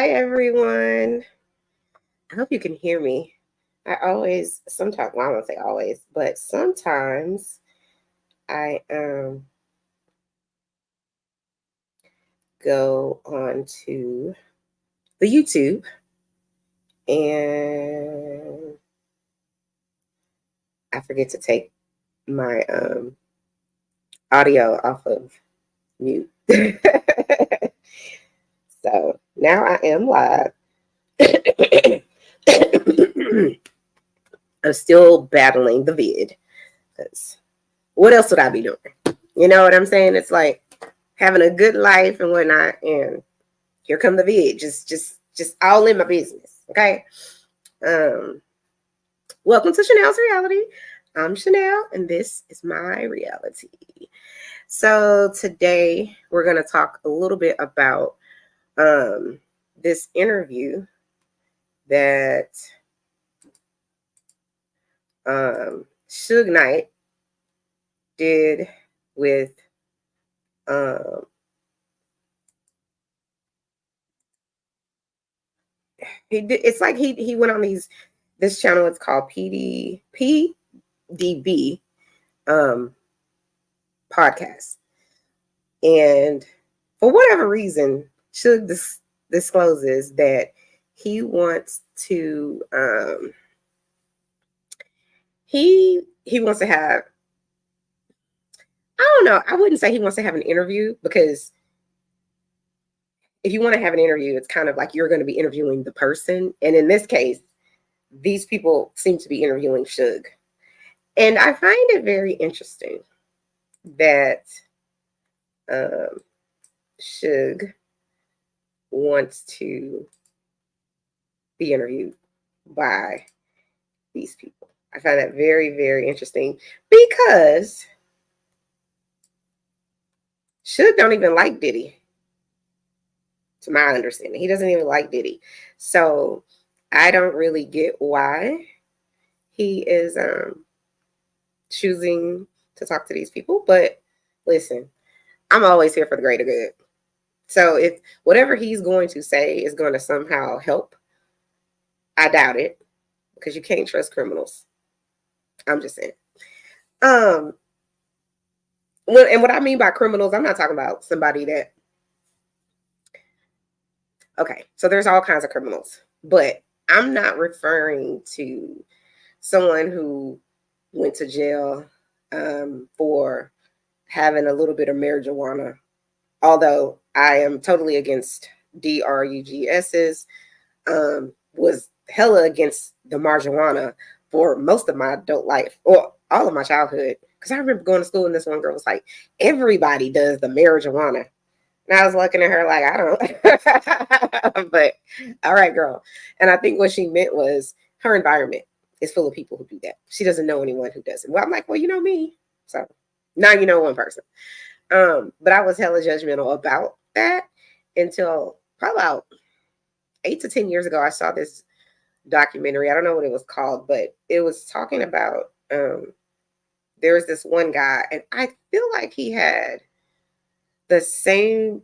Hi, everyone. I hope you can hear me. Sometimes, well, I don't say always, but sometimes I go on to the YouTube and I forget to take my audio off of mute. So now I am live. I'm still battling the vid because what else would I be doing? You know what I'm saying? It's like having a good life and whatnot, and here come the vid. Just all in my business. Okay. Welcome to Chanel's Reality. I'm Chanel, and this is my reality. So today we're gonna talk a little bit about this interview that Suge Knight did with it's like he went on this channel. It's called PDB podcast, and for whatever reason, Suge discloses that he wants to he wants to have, I don't know, I wouldn't say he wants to have an interview, because if you want to have an interview, it's kind of like you're going to be interviewing the person. And in this case, these people seem to be interviewing Suge. And I find it very interesting that Suge wants to be interviewed by these people. I find that very, very interesting because Suge don't even like Diddy, to my understanding. He doesn't even like Diddy. So I don't really get why he is choosing to talk to these people. But listen, I'm always here for the greater good. So if whatever he's going to say is going to somehow help, I doubt it, because you can't trust criminals. I'm just saying. And what I mean by criminals, I'm not talking about somebody that, okay, so there's all kinds of criminals, but I'm not referring to someone who went to jail for having a little bit of marijuana, although I am totally against DRUGS's, was hella against the marijuana for most of my adult life, or all of my childhood. Because I remember going to school and this one girl was like, everybody does the marijuana. And I was looking at her like, I don't. But all right, girl. And I think what she meant was her environment is full of people who do that. She doesn't know anyone who doesn't. Well, I'm like, well, you know me. So now you know one person. But I was hella judgmental about that until probably about 8 to 10 years ago. I saw this documentary. I don't know what it was called, but it was talking about there was this one guy, and I feel like he had the same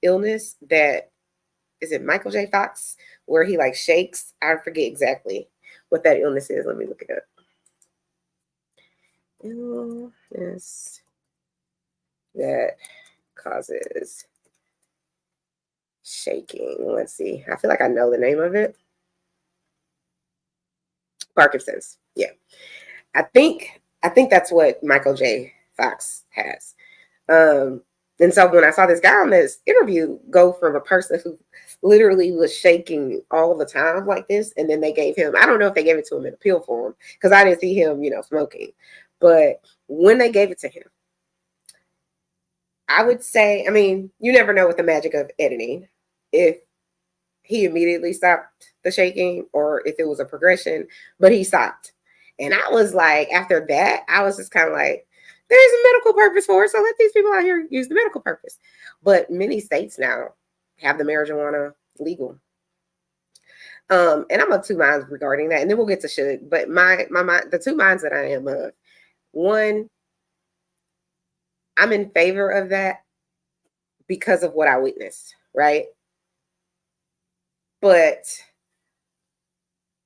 illness that, is it Michael J. Fox, where he like shakes? I forget exactly what that illness is. Let me look it up. Illness that causes shaking. Let's see. I feel like I know the name of it. Parkinson's. Yeah. I think that's what Michael J. Fox has. And so when I saw this guy on this interview go from a person who literally was shaking all the time like this, and then they gave him, I don't know if they gave it to him in a pill form, because I didn't see him, smoking. But when they gave it to him, I would say, I mean, you never know with the magic of editing, if he immediately stopped the shaking or if it was a progression, but he stopped. And I was like, after that, I was just kind of like, there's a medical purpose for it, so let these people out here use the medical purpose. But many states now have the marijuana legal. And I'm of two minds regarding that, and then we'll get to Suge. But my mind, the two minds that I am of, one, I'm in favor of that because of what I witnessed, right? But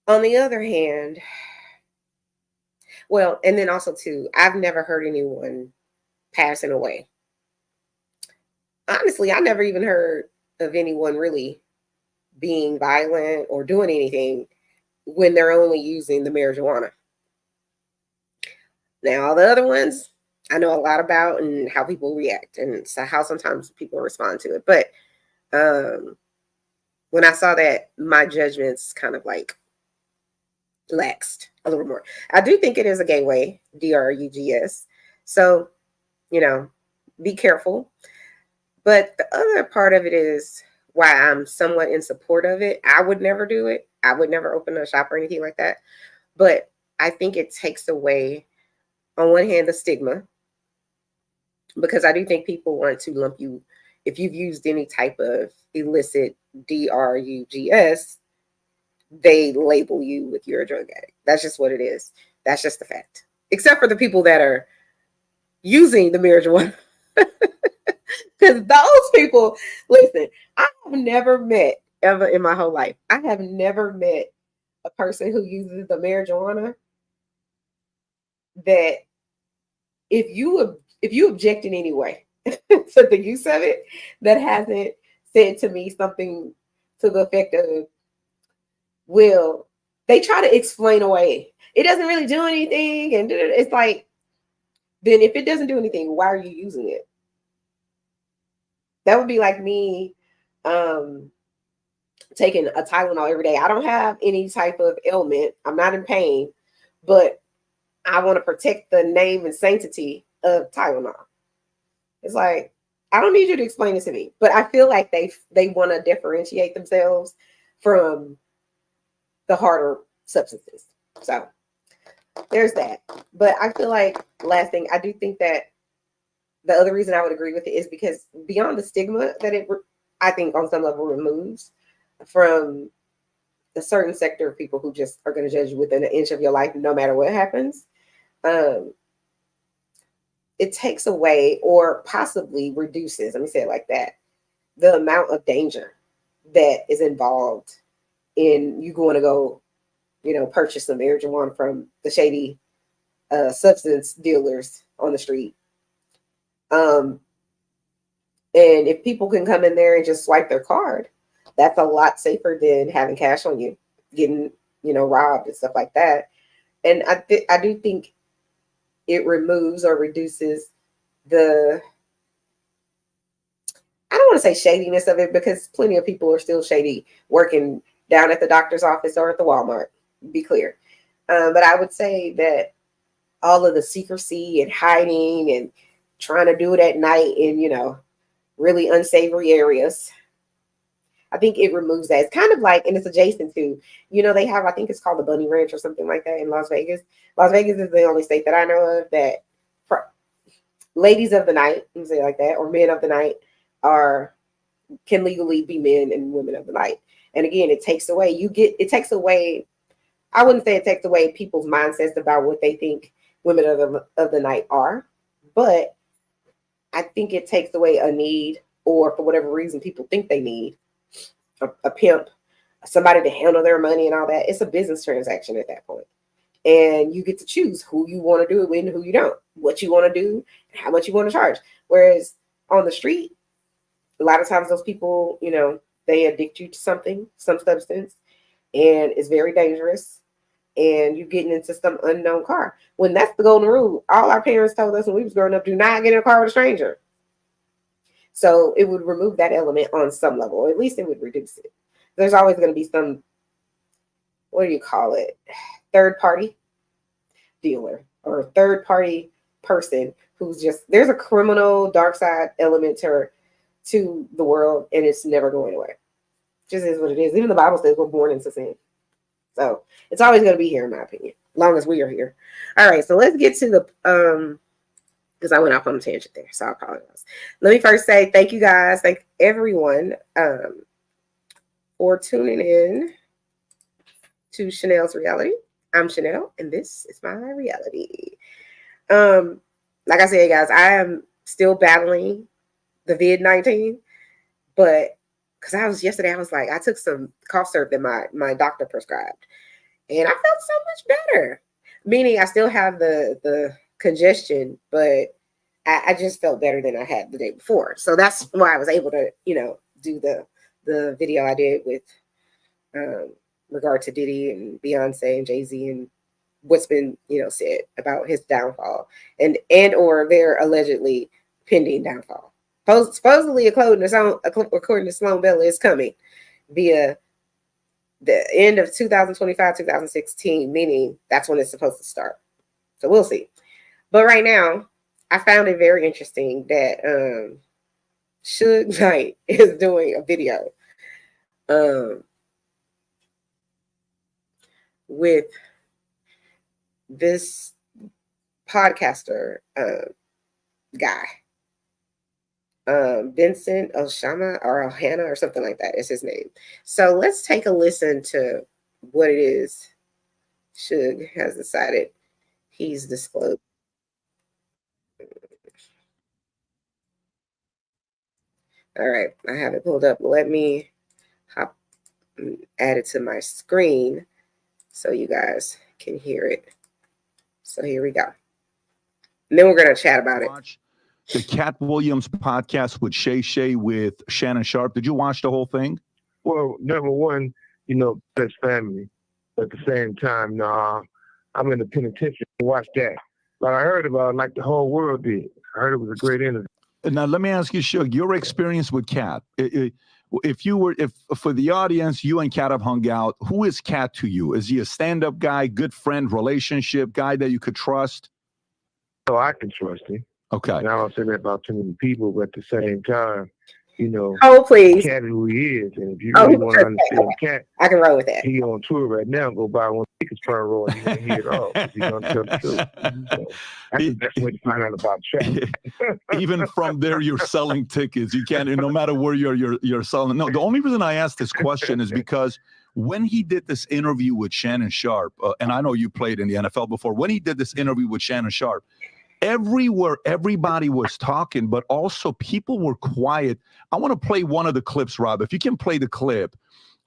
on the other hand, well, and then also too, I've never heard anyone passing away. Honestly, I never even heard of anyone really being violent or doing anything when they're only using the marijuana. Now, all the other ones, I know a lot about and how people react and so how sometimes people respond to it. But when I saw that, my judgments kind of like laxed a little more. I do think it is a gateway, DRUGS. So, you know, be careful. But the other part of it is why I'm somewhat in support of it. I would never do it. I would never open a shop or anything like that. But I think it takes away, on one hand, the stigma, because I do think people want to lump you, if you've used any type of illicit DRUGS, they label you with you're a drug addict. That's just what it is. That's just the fact. Except for the people that are using the marijuana. Because those people, listen, I have never met, ever in my whole life, I have never met a person who uses the marijuana that if you object in any way to the use of it, that hasn't said to me something to the effect of, well, they try to explain away. It doesn't really do anything. And it's like, then if it doesn't do anything, why are you using it? That would be like me taking a Tylenol every day. I don't have any type of ailment. I'm not in pain, but I want to protect the name and sanctity of Tylenol. It's like, I don't need you to explain it to me, but I feel like they want to differentiate themselves from the harder substances. So there's that. But I feel like, last thing, I do think that the other reason I would agree with it is because beyond the stigma that it, I think on some level removes from a certain sector of people who just are going to judge you within an inch of your life, no matter what happens. It takes away or possibly reduces, let me say it like that, the amount of danger that is involved in you going to go, purchase some marijuana from the shady substance dealers on the street. And if people can come in there and just swipe their card, that's a lot safer than having cash on you, getting, robbed and stuff like that. And I do think it removes or reduces the, I don't want to say shadiness of it, because plenty of people are still shady working down at the doctor's office or at the Walmart, be clear. But I would say that all of the secrecy and hiding and trying to do it at night in, really unsavory areas, I think it removes that. It's kind of like, and it's adjacent to, they have, I think it's called the Bunny Ranch or something like that in Las Vegas. Las Vegas is the only state that I know of that ladies of the night, let me say it like that, or men of the night can legally be men and women of the night. And again, it takes away, I wouldn't say it takes away people's mindsets about what they think women of the night are, but I think it takes away a need, or for whatever reason people think they need a pimp, somebody to handle their money and all that. It's a business transaction at that point. And you get to choose who you want to do it with and who you don't, what you want to do, and how much you want to charge. Whereas on the street, a lot of times those people, they addict you to something, some substance, and it's very dangerous. And you're getting into some unknown car. When that's the golden rule, all our parents told us when we was growing up, do not get in a car with a stranger. So it would remove that element on some level, or at least it would reduce it. There's always going to be some, what do you call it? Third party dealer or third party person who's just, there's a criminal dark side element to the world, and it's never going away. It just is what it is. Even the Bible says we're born into sin. So it's always going to be here, in my opinion, as long as we are here. All right, so let's get to the, because I went off on a tangent there, so I apologize. Let me first say thank you guys. Thank everyone for tuning in to Chanel's Reality. I'm Chanel, and this is my reality. Like I said, guys, I am still battling the COVID-19, but because yesterday I was like, I took some cough syrup that my doctor prescribed, and I felt so much better. Meaning I still have the congestion, but I just felt better than I had the day before. So that's why I was able to, do the video I did with regard to Diddy and Beyonce and Jay-Z and what's been, said about his downfall and or their allegedly pending downfall. Supposedly, according to Sloan Bella, is coming via the end of 2025, 2016, meaning that's when it's supposed to start. So we'll see. But right now, I found it very interesting that Suge Knight is doing a video with this podcaster guy. Vincent Oshama or Ohana or something like that is his name. So let's take a listen to what it is Suge has decided he's disclosed. All right, I have it pulled up. Let me add it to my screen so you guys can hear it. So here we go. And then we're going to chat about it. The Cat Williams podcast with Shay with Shannon Sharp. Did you watch the whole thing? Well, number one, that's family. At the same time, I'm in the penitentiary to watch that. But I heard about it like the whole world did. I heard it was a great interview. Now, let me ask you, Suge, your experience with Cat. If for the audience, you and Cat have hung out, who is Cat to you? Is he a stand-up guy, good friend, relationship guy that you could trust? Oh, I can trust him. Okay. And I don't say that about too many people, but at the same time, oh, please. Cat who he is. And if you really want to understand Cat, I can roll with that. He on tour right now. Go buy one tickets per roll and you won't hear it all. He's going to tell the truth. So that's the best way to find out about Cat. Even from there, you're selling tickets. You can't, no matter where you're selling. No, the only reason I asked this question is because when he did this interview with Shannon Sharp, and I know you played in the NFL before, when he did this interview with Shannon Sharp, everywhere, everybody was talking, but also people were quiet. I want to play one of the clips, Rob. If you can play the clip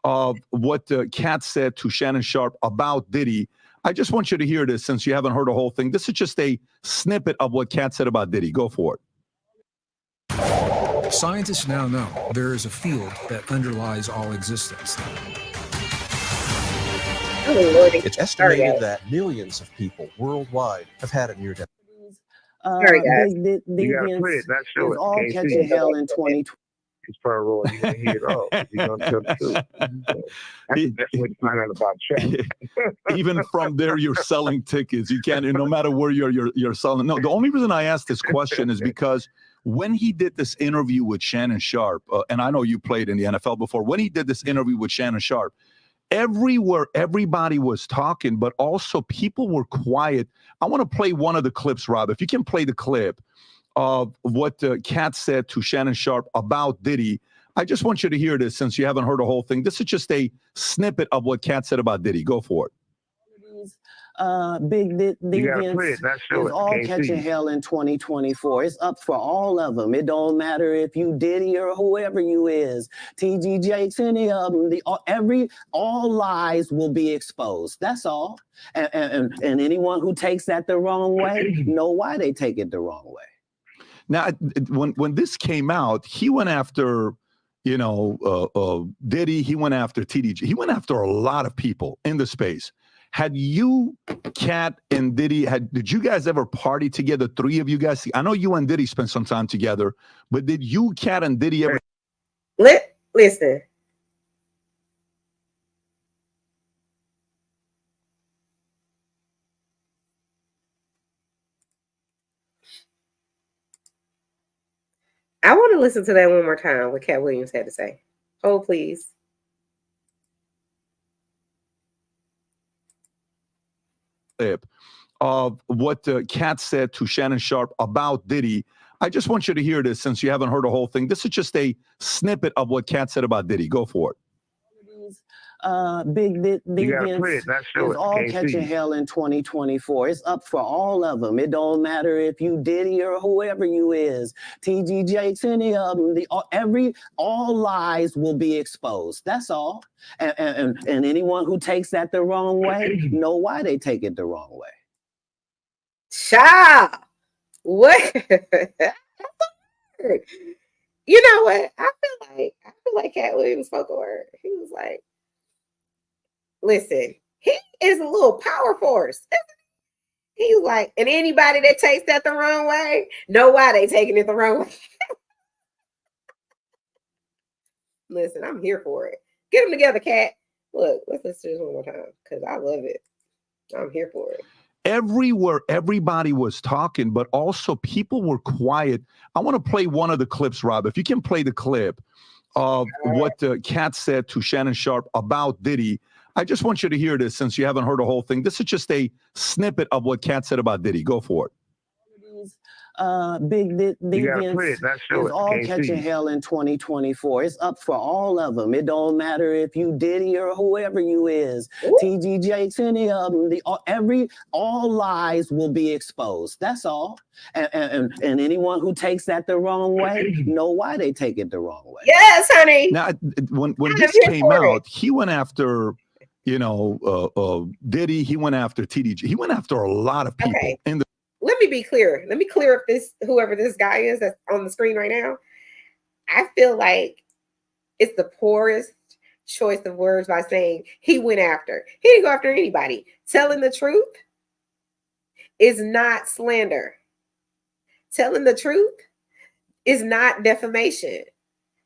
of what Cat said to Shannon Sharp about Diddy. I just want you to hear this since you haven't heard the whole thing. This is just a snippet of what Cat said about Diddy. Go for it. Scientists now know there is a field that underlies all existence. It's estimated that millions of people worldwide have had a near-death. The events is all catching hell in 2020. His per roll, you gonna hear it all. You're gonna tell the truth. So that's the best way to find out about Cat. Even from there, you're selling tickets. You can't, no matter where you're selling. No, the only reason I asked this question is because when he did this interview with Shannon Sharp, and I know you played in the NFL before, when he did this interview with Shannon Sharp, everywhere, everybody was talking, but also people were quiet. I want to play one of the clips, Rob. If you can play the clip of what Cat said to Shannon Sharp about Diddy. I just want you to hear this since you haven't heard the whole thing. This is just a snippet of what Cat said about Diddy. Go for it. The events is all catching hell in 2024. It's up for all of them. It don't matter if you Diddy or whoever you is. TG Jakes, any of them. All lies will be exposed. That's all. And anyone who takes that the wrong way, know why they take it the wrong way. Now, when this came out, he went after, Diddy. He went after TDG. He went after a lot of people in the space. Had you, Cat, and Diddy, did you guys ever party together, three of you guys? I know you and Diddy spent some time together, but did you, Cat, and Diddy ever? Listen. I want to listen to that one more time, what Cat Williams had to say. Hold, please. Of what Cat said to Shannon Sharp about Diddy. I just want you to hear this since you haven't heard the whole thing. This is just a snippet of what Cat said about Diddy. Go for it. Big deviants is all catching hell in 2024. It's up for all of them. It don't matter if you Diddy or whoever you is, TG Jakes, any of them. All lies will be exposed. That's all. And anyone who takes that the wrong way, know why they take it the wrong way. Child, what? You know what? I feel like Cat Williams spoke a word. He was like, listen, he is a little power force. He was like, and anybody that takes that the wrong way, know why they taking it the wrong way. Listen, I'm here for it. Get them together, Cat. Look, let's listen to this one more time because I love it. I'm here for it. Everywhere, everybody was talking, but also people were quiet. I want to play one of the clips, Rob. If you can play the clip of what Cat said to Shannon Sharpe about Diddy. I just want you to hear this since you haven't heard the whole thing. This is just a snippet of what Cat said about Diddy. Go for it. Big deviants is all catching hell in 2024. It's up for all of them. It don't matter if you Diddy or whoever you is, TG Jakes, any of them. All lies will be exposed. That's all. And anyone who takes that the wrong way, know why they take it the wrong way. Yes, honey. Now, when this came out, he went after, Diddy. He went after TDJ. He went after a lot of people. Okay. Let me be clear. Let me clear up whoever this guy is that's on the screen right now. I feel like it's the poorest choice of words by saying he went after. He didn't go after anybody. Telling the truth is not slander. Telling the truth is not defamation.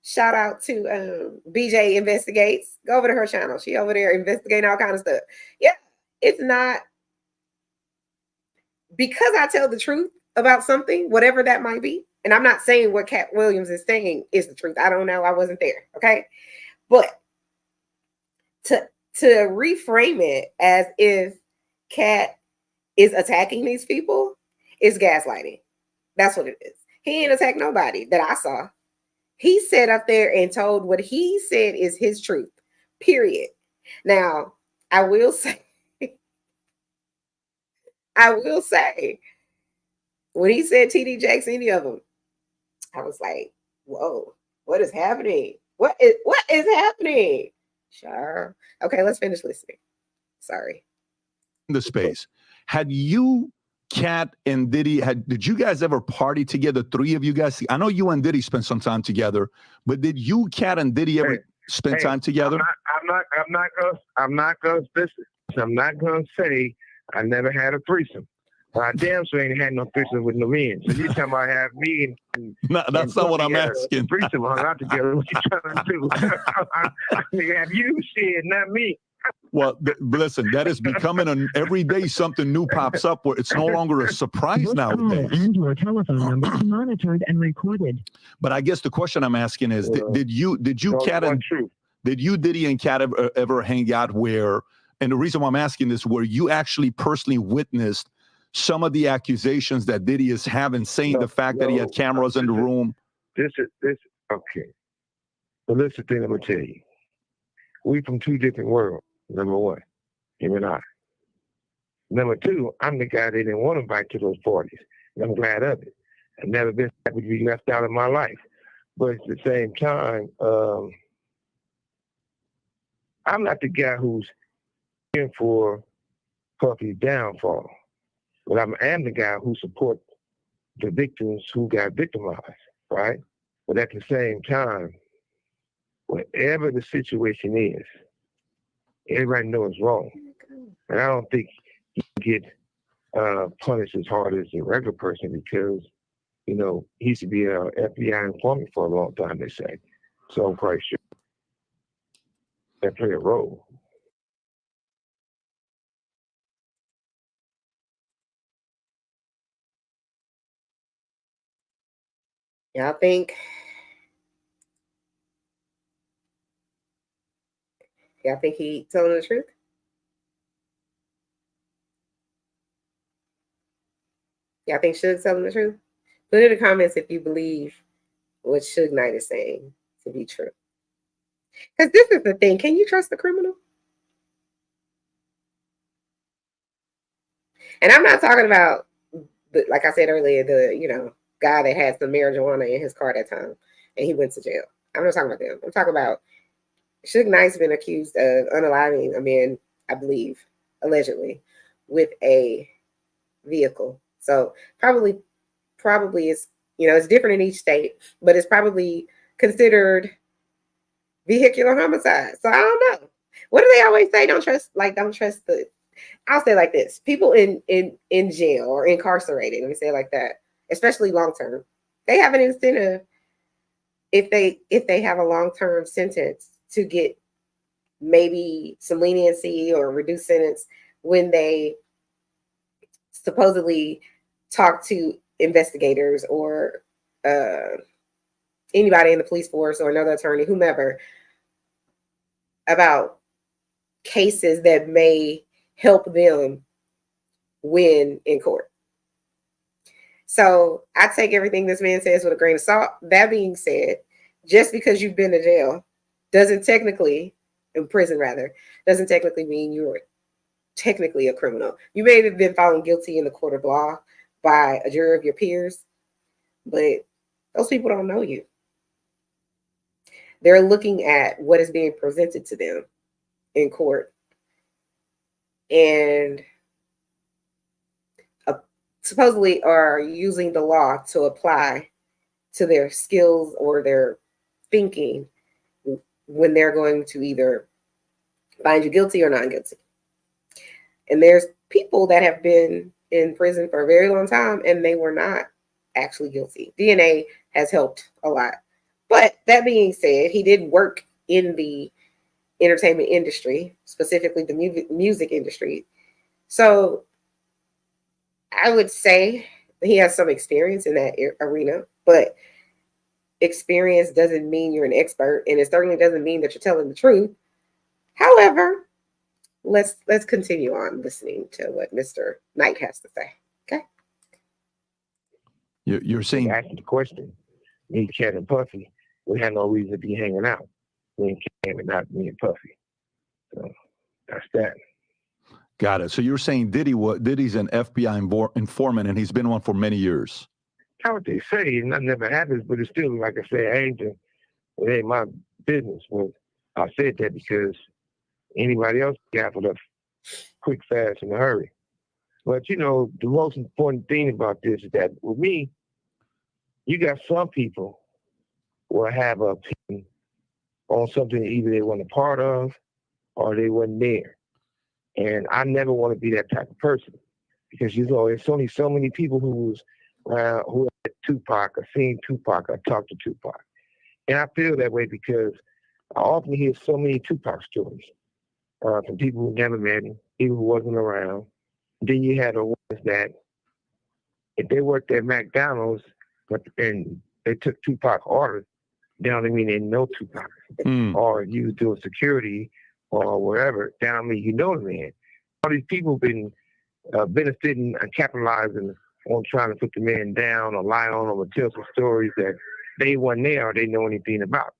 Shout out to BJ Investigates. Go over to her channel. She over there investigating all kinds of stuff. Yeah, it's not. Because I tell the truth about something, whatever that might be, and I'm not saying what Cat Williams is saying is the truth. I don't know. I wasn't there. Okay. But to reframe it as if Cat is attacking these people is gaslighting. That's what it is. He ain't attacked nobody that I saw. He sat up there and told what he said is his truth, period. Now, I will say, when he said TD Jakes, any of them, I was like, whoa, what is happening? What is happening? Sure. Okay, let's finish listening. Sorry. The space. Had you, Cat and Diddy, did you guys ever party together, three of you guys? I know you and Diddy spent some time together, but did you, Cat, and Diddy ever spend time together? I'm not gonna say I never had a threesome. I damn sure ain't had no threesome with no men. So you talking about have me and that's not what I'm asking. Threesome hung out together. What you trying to do? I mean, have you shit, not me. Well, listen, that is becoming every day something new pops up where it's no longer a surprise nowadays. And your telephone number is monitored and recorded. But I guess the question I'm asking is, did you Cat and Diddy and Cat ever hang out where? And the reason why I'm asking this, where you actually personally witnessed some of the accusations that Diddy is having, saying the fact that he had cameras in the room. This okay. But listen, thing I'm gonna tell you, we from two different worlds. Number one, him and I. Number two, I'm the guy they didn't want to invite to those parties, and I'm glad of it. I've never been happy to be left out of my life, but at the same time, I'm not the guy who's in for Puffy's downfall. But I am the guy who supports the victims who got victimized, right? But at the same time, whatever the situation is, everybody knows it's wrong. And I don't think he can get punished as hard as a regular person because, he used to be an FBI informant for a long time, they say. So I'm quite sure that play a role. Y'all think he telling the truth? Y'all think Suge's telling the truth? Put in the comments if you believe what Suge Knight is saying to be true. Because this is the thing. Can you trust the criminal? And I'm not talking about, like I said earlier, the guy that had some marijuana in his car that time and he went to jail. I'm not talking about them. I'm talking about Suge Knight's been accused of unaliving a man, I believe, allegedly, with a vehicle. So probably it's it's different in each state, but it's probably considered vehicular homicide. So I don't know. What do they always say? Don't trust the. I'll say it like this: people in jail or incarcerated. Let me say it like that, especially long term. They have an incentive if they have a long term sentence to get maybe some leniency or reduced sentence when they supposedly talk to investigators or anybody in the police force or another attorney, whomever, about cases that may help them win in court. So I take everything this man says with a grain of salt. That being said, just because you've been to jail doesn't technically mean you're technically a criminal. You may have been found guilty in the court of law by a jury of your peers, but those people don't know you. They're looking at what is being presented to them in court and supposedly are using the law to apply to their skills or their thinking when they're going to either find you guilty or not guilty. And there's people that have been in prison for a very long time and they were not actually guilty. DNA has helped a lot. But that being said, he did work in the entertainment industry, specifically the music industry. So I would say he has some experience in that arena, but experience doesn't mean you're an expert, and it certainly doesn't mean that you're telling the truth. However, let's continue on listening to what Mr. Knight has to say. Okay. You're saying, asking the question, me, Cat, and Puffy, we had no reason to be hanging out. Me and Cat, and not me and Puffy. So that's that. Got it. So you're saying Diddy's an FBI informant, and he's been one for many years. How would they say? Nothing ever happens, but it's still, like I say, it ain't my business. Well, I said that because anybody else gaffered up quick, fast, in a hurry. But, the most important thing about this is that with me, you got some people who will have an opinion on something either they weren't a part of or they weren't there. And I never want to be that type of person because, it's only so many people who had Tupac or seen Tupac or talked to Tupac. And I feel that way because I often hear so many Tupac stories from people who never met him, people who wasn't around. Then you had the ones that if they worked at McDonald's and they took Tupac orders, that don't mean they know Tupac. Or you was doing security or wherever, that don't mean you know the man. All these people been benefiting and capitalizing on trying to put the man down or lie on him or tell some stories that they weren't there or they know anything about.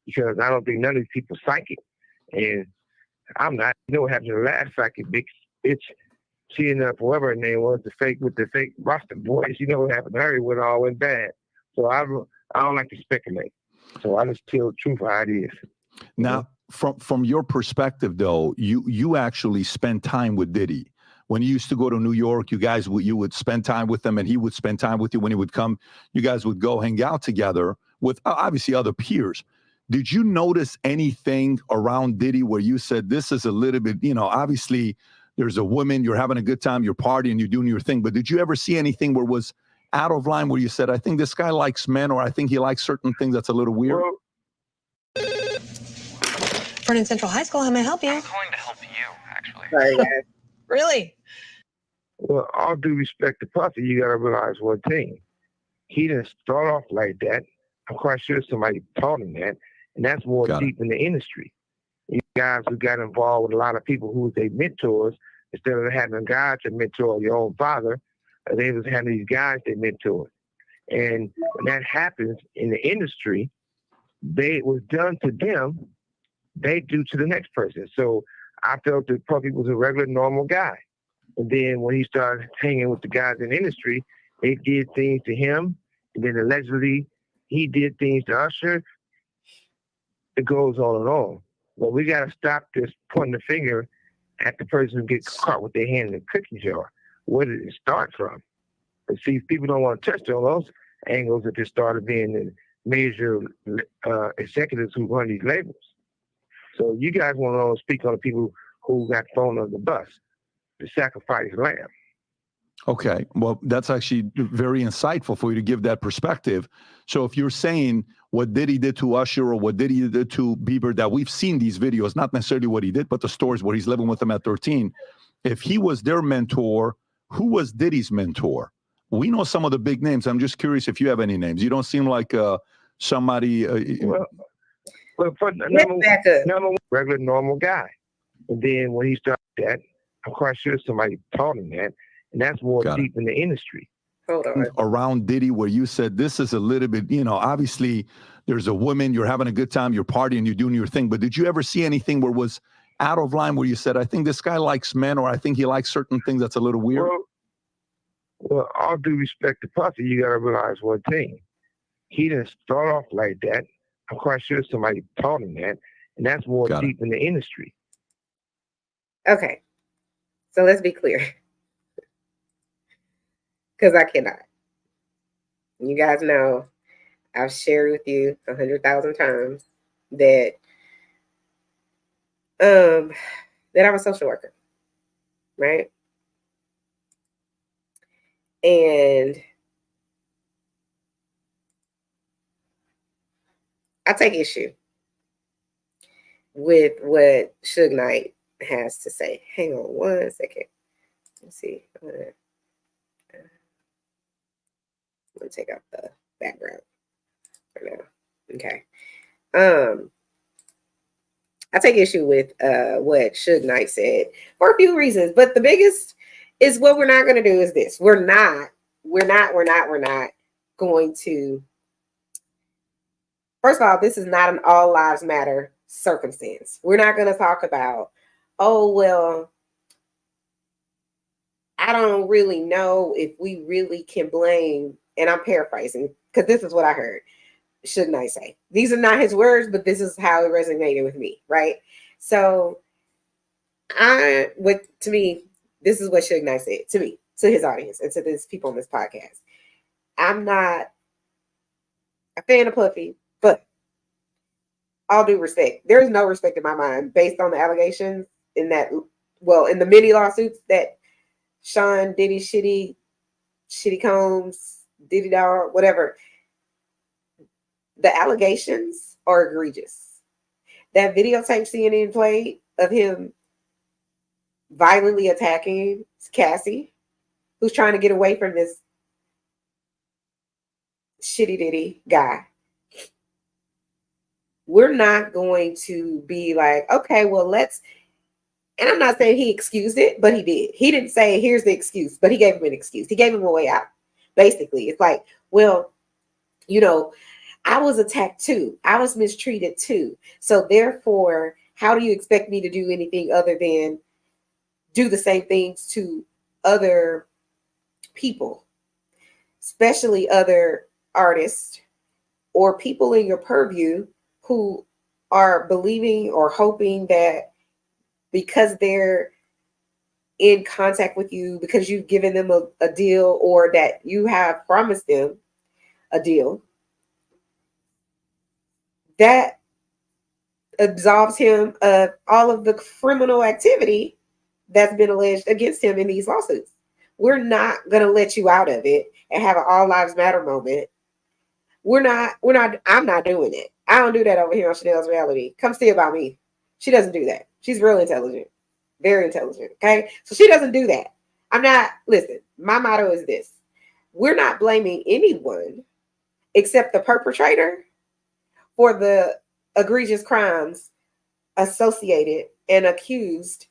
Because I don't think none of these people are psychic. And I'm not. You know what happened to the last psychic bitch? She ended up, whoever her name was, the fake roster boys. You know what happened to her when it all went bad. So I don't like to speculate. So I just tell the truth how it is. Now, from your perspective, though, you actually spend time with Diddy. When you used to go to New York, you would spend time with him, and he would spend time with you. When he would come, you guys would go hang out together with obviously other peers. Did you notice anything around Diddy where you said this is a little bit, obviously there's a woman, you're having a good time, you're partying, you're doing your thing, but did you ever see anything where it was out of line where you said, I think this guy likes men, or I think he likes certain things that's a little weird? Vernon Central High School, how may I help you? I'm calling to help you, actually. Sorry, guys. Really? Well, all due respect to Puffy, you got to realize one thing. He didn't start off like that. I'm quite sure somebody taught him that, and that's more deep in the industry. You guys who got involved with a lot of people who was their mentors, instead of having a guy to mentor your own father, they was having these guys they mentored. And when that happens in the industry, they was done to them, they do to the next person. So I felt that Puffy was a regular, normal guy. And then when he started hanging with the guys in the industry, they did things to him. And then allegedly he did things to Usher. It goes on and on. But we got to stop this pointing the finger at the person who gets caught with their hand in the cookie jar. Where did it start from? And see, people don't want to touch on those angles that they started being the major executives who run these labels. So you guys want to speak on the people who got thrown on the bus, the sacrifice lamb. Okay, well, that's actually very insightful for you to give that perspective. So if you're saying what Diddy did to Usher or what Diddy did to Bieber, that we've seen these videos, not necessarily what he did, but the stories where he's living with them at 13. If he was their mentor, who was Diddy's mentor? We know some of the big names. I'm just curious if you have any names. You don't seem like somebody. Well, for number one, regular, normal guy. And then when he started that, I'm quite sure somebody taught him that. And that's more deep in the industry. Hold on. Around Diddy, where you said this is a little bit, obviously there's a woman, you're having a good time, you're partying, you're doing your thing. But did you ever see anything where it was out of line, where you said, I think this guy likes men, or I think he likes certain things that's a little weird? Well, all due respect to Puffy, you got to realize one thing. He didn't start off like that. I'm quite sure somebody taught him that. And that's more deep in the industry. Okay. So let's be clear. Because I cannot. You guys know I've shared with you 100,000 times that I'm a social worker, right? And I take issue with what Suge Knight has to say. Hang on one second. Let's see. Let me take out the background for now. Okay. I take issue with what Suge Knight said for a few reasons, but the biggest is what we're not going to do is this. We're not going to. First of all, this is not an all lives matter circumstance. We're not going to talk about, oh, well, I don't really know if we really can blame, and I'm paraphrasing because this is what I heard Suge Knight say. These are not his words, but this is how it resonated with me, right? So to me, this is what Suge Knight said to me, to his audience, and to these people on this podcast. I'm not a fan of Puffy, but all due respect, there is no respect in my mind based on the allegations in the many lawsuits that Sean Diddy, Shitty Combs, Diddy Dog, whatever. The allegations are egregious. That videotape CNN played of him violently attacking Cassie, who's trying to get away from this shitty Diddy guy. We're not going to be like, okay, well, and I'm not saying he excused it, but he did. He didn't say, here's the excuse, but he gave him an excuse. He gave him a way out. Basically, it's like, well, I was attacked too. I was mistreated too. So therefore, how do you expect me to do anything other than do the same things to other people, especially other artists or people in your purview who are believing or hoping that because they're in contact with you, because you've given them a deal or that you have promised them a deal, that absolves him of all of the criminal activity that's been alleged against him in these lawsuits. We're not going to let you out of it and have an all lives matter moment. I'm not doing it. I don't do that over here on Chanel's Reality. Come see about me. She doesn't do that. She's real intelligent, very intelligent. Okay. So she doesn't do that. Listen, my motto is this. We're not blaming anyone except the perpetrator for the egregious crimes associated and accused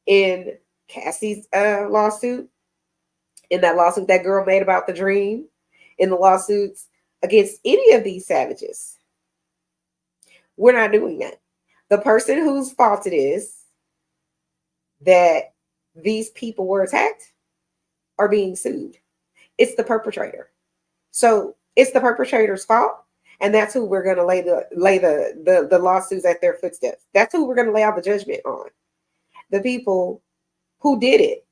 in Cassie's lawsuit, in that lawsuit that girl made about the dream, in the lawsuits against any of these savages. We're not doing that. The person whose fault it is that these people were attacked are being sued. It's the perpetrator. So it's the perpetrator's fault, and that's who we're going to lay the lawsuits at their footsteps. That's who we're going to lay out the judgment on. The people who did it.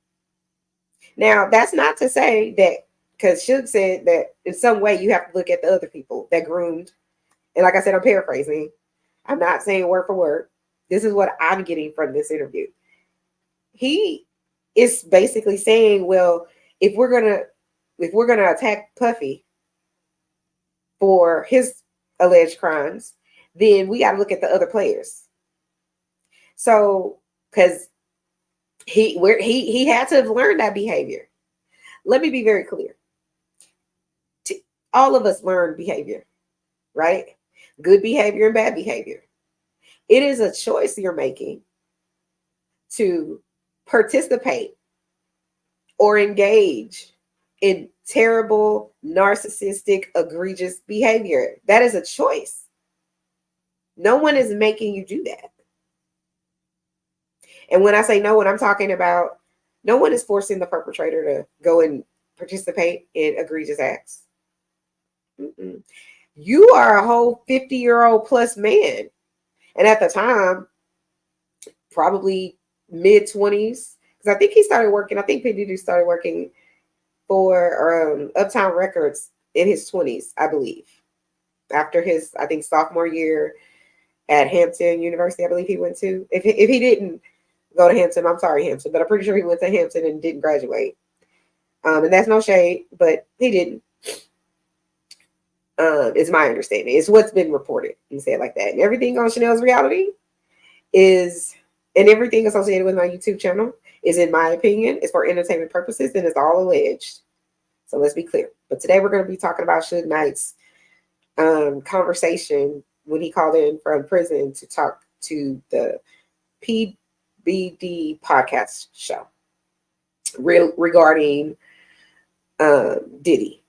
Now, that's not to say that, because Suge said that in some way you have to look at the other people that groomed. And like I said, I'm paraphrasing. I'm not saying word for word. This is what I'm getting from this interview. He is basically saying, well, if we're gonna attack Puffy for his alleged crimes, then we got to look at the other players. So, because he had to have learned that behavior. Let me be very clear. All of us learn behavior, right? Good behavior and bad behavior. It is a choice you're making to participate or engage in terrible, narcissistic, egregious behavior. That is a choice. No one is making you do that. And when I say no one, I'm talking about no one is forcing the perpetrator to go and participate in egregious acts. Mm-mm. You are a whole 50-year-old plus man. And at the time, probably mid-20s, because I think he started working, I think PBD started working for Uptown Records in his 20s, I believe. After his, I think, sophomore year at Hampton University, I believe he went to. If he didn't go to Hampton, I'm sorry, Hampton, but I'm pretty sure he went to Hampton and didn't graduate. And that's no shade, but he didn't. Is my understanding. It's what's been reported. You say it like that. And everything on Chanel's reality is, and everything associated with my YouTube channel is, in my opinion, is for entertainment purposes, and it's all alleged. So let's be clear. But today we're going to be talking about Suge Knight's conversation when he called in from prison to talk to the PBD podcast show regarding Diddy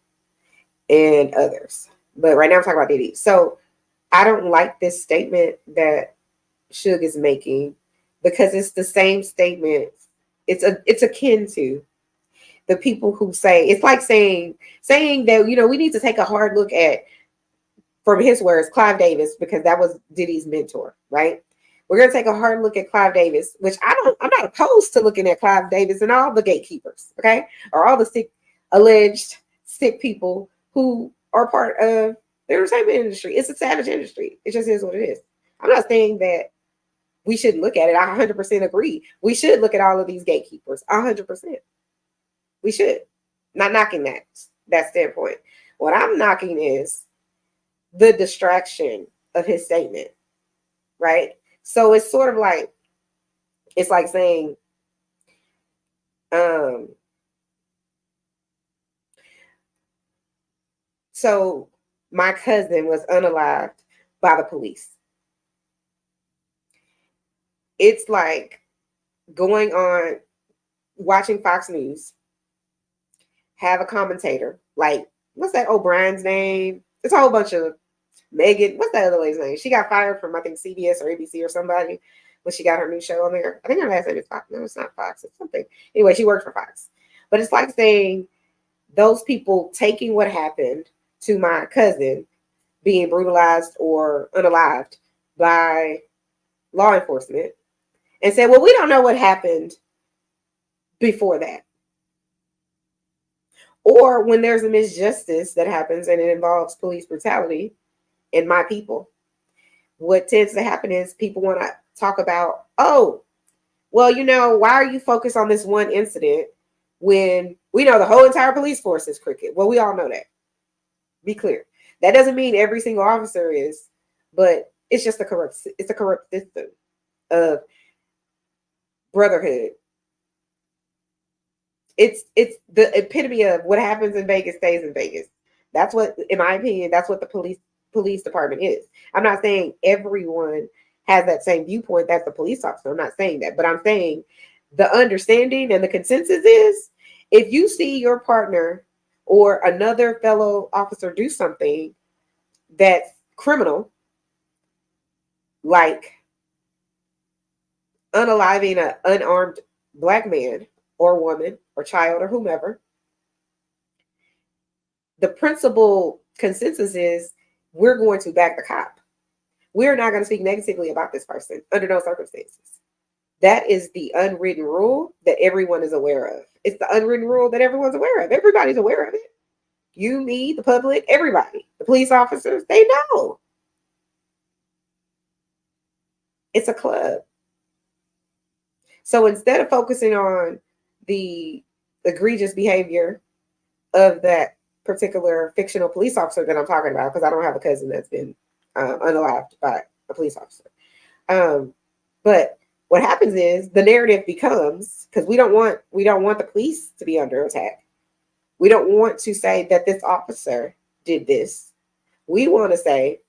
and others. But right now I'm talking about Diddy. So I don't like this statement that Suge is making, because it's the same statement. It's akin to the people who say, it's like saying that, you know, we need to take a hard look at, from his words, Clive Davis, because that was Diddy's mentor, right? We're going to take a hard look at Clive Davis, which I'm not opposed to looking at Clive Davis and all the gatekeepers, okay? Or all the alleged sick people who are part of the entertainment industry. It's a savage industry. It just is what it is. I'm not saying that we shouldn't look at it. I 100% agree. We should look at all of these gatekeepers. 100%. We should. Not knocking that standpoint. What I'm knocking is the distraction of his statement, right? So it's sort of like, it's like saying, so my cousin was unalived by the police. It's like going on, watching Fox News, have a commentator, like, what's that O'Brien's name? It's a whole bunch of Megan, what's that other lady's name? She got fired from, I think, CBS or ABC or somebody when she got her new show on there. I think her last name is Fox. No, it's not Fox. It's something. Anyway, she worked for Fox. But it's like saying those people taking what happened to my cousin being brutalized or unalived by law enforcement and said, well, we don't know what happened before that. Or when there's a misjustice that happens and it involves police brutality in my people, what tends to happen is people want to talk about, oh, well, you know, why are you focused on this one incident when we know the whole entire police force is crooked? Well, we all know that. Be clear. That doesn't mean every single officer is, but it's just a corrupt system of brotherhood. It's the epitome of what happens in Vegas stays in Vegas. That's what, in my opinion, that's what the police department is. I'm not saying everyone has that same viewpoint that's the police officer. I'm not saying that, but I'm saying the understanding and the consensus is, if you see your partner or another fellow officer do something that's criminal, like unaliving an unarmed Black man or woman or child or whomever, the principal consensus is we're going to back the cop. We're not going to speak negatively about this person under no circumstances. That is the unwritten rule that everyone is aware of. It's the unwritten rule that everyone's aware of. Everybody's aware of it. You, me, the public, everybody. The police officers, they know. It's a club. So instead of focusing on the egregious behavior of that particular fictional police officer that I'm talking about, because I don't have a cousin that's been unalived by a police officer. But what happens is the narrative becomes, because we don't want the police to be under attack. We don't want to say that this officer did this. We want to say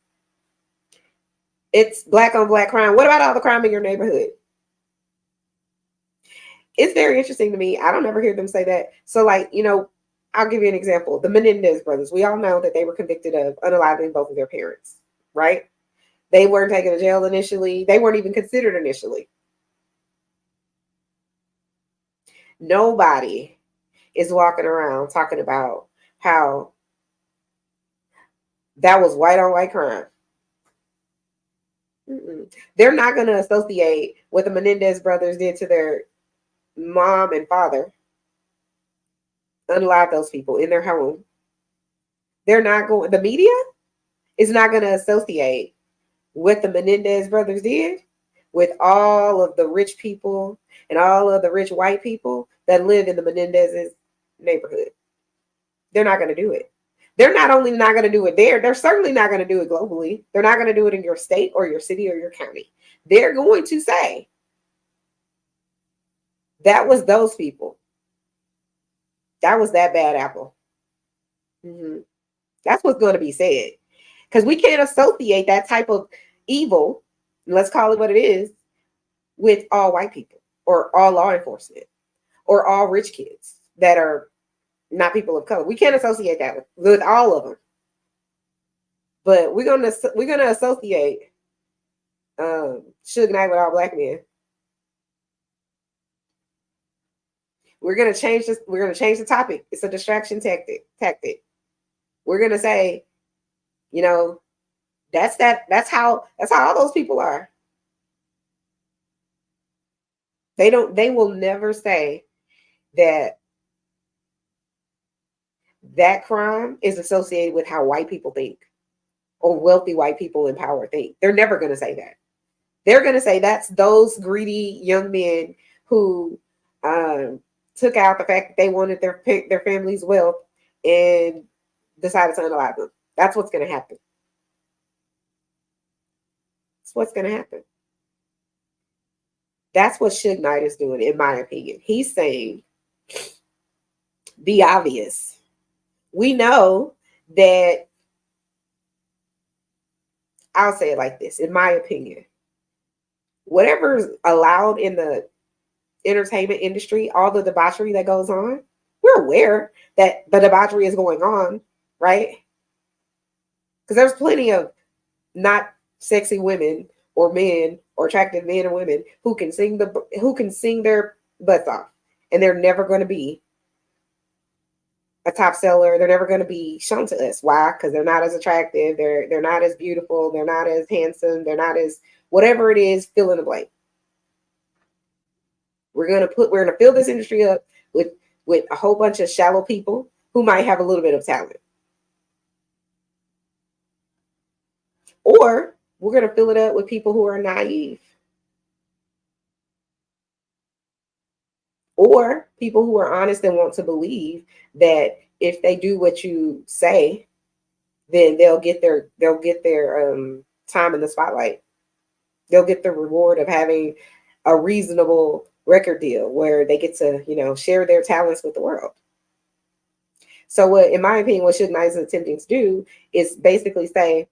it's Black on Black crime. What about all the crime in your neighborhood? It's very interesting to me. I don't ever hear them say that. So, like, you know, I'll give you an example. The Menendez brothers, we all know that they were convicted of unaliving both of their parents, right? They weren't taken to jail initially. They weren't even considered initially. Nobody is walking around talking about how that was white on white crime. They're not going to associate what the Menendez brothers did to their mom and father, unalive those people in their home. They're not going, the media is not going to associate what the Menendez brothers did with all of the rich people and all of the rich white people that live in the Menendez's neighborhood. They're not going to do it. They're not only not going to do it there, they're certainly not going to do it globally. They're not going to do it in your state or your city or your county. They're going to say, that was those people. That was that bad apple. That's what's going to be said. Because we can't associate that type of evil, let's call it what it is, with all white people or all law enforcement or all rich kids that are not people of color. We can't associate that with all of them. But we're gonna associate Suge Knight with all Black men. We're gonna change this. We're gonna change the topic. It's a distraction tactic. We're gonna say, you know, that's how all those people are. They will never say that crime is associated with how white people think or wealthy white people in power think. They're never going to say that. They're going to say that's those greedy young men who took out the fact that they wanted their family's wealth and decided to unalive them. That's what's going to happen. That's what's going to happen. That's what Suge Knight is doing, in my opinion. He's saying the obvious. We know that, I'll say it like this, in my opinion, whatever's allowed in the entertainment industry, all the debauchery that goes on, we're aware that the debauchery is going on, right? Because there's plenty of not sexy women or men or attractive men and women who can sing their butts off, and they're never going to be a top seller. They're never going to be shown to us. Why? Because they're not as attractive. They're not as beautiful. They're not as handsome. They're not as whatever it is. Fill in the blank. We're gonna fill this industry up with a whole bunch of shallow people who might have a little bit of talent, or we're gonna fill it up with people who are naive, or people who are honest and want to believe that if they do what you say, then they'll get their time in the spotlight. They'll get the reward of having a reasonable record deal where they get to, share their talents with the world. So what, in my opinion, what Suge Knight is attempting to do is basically say,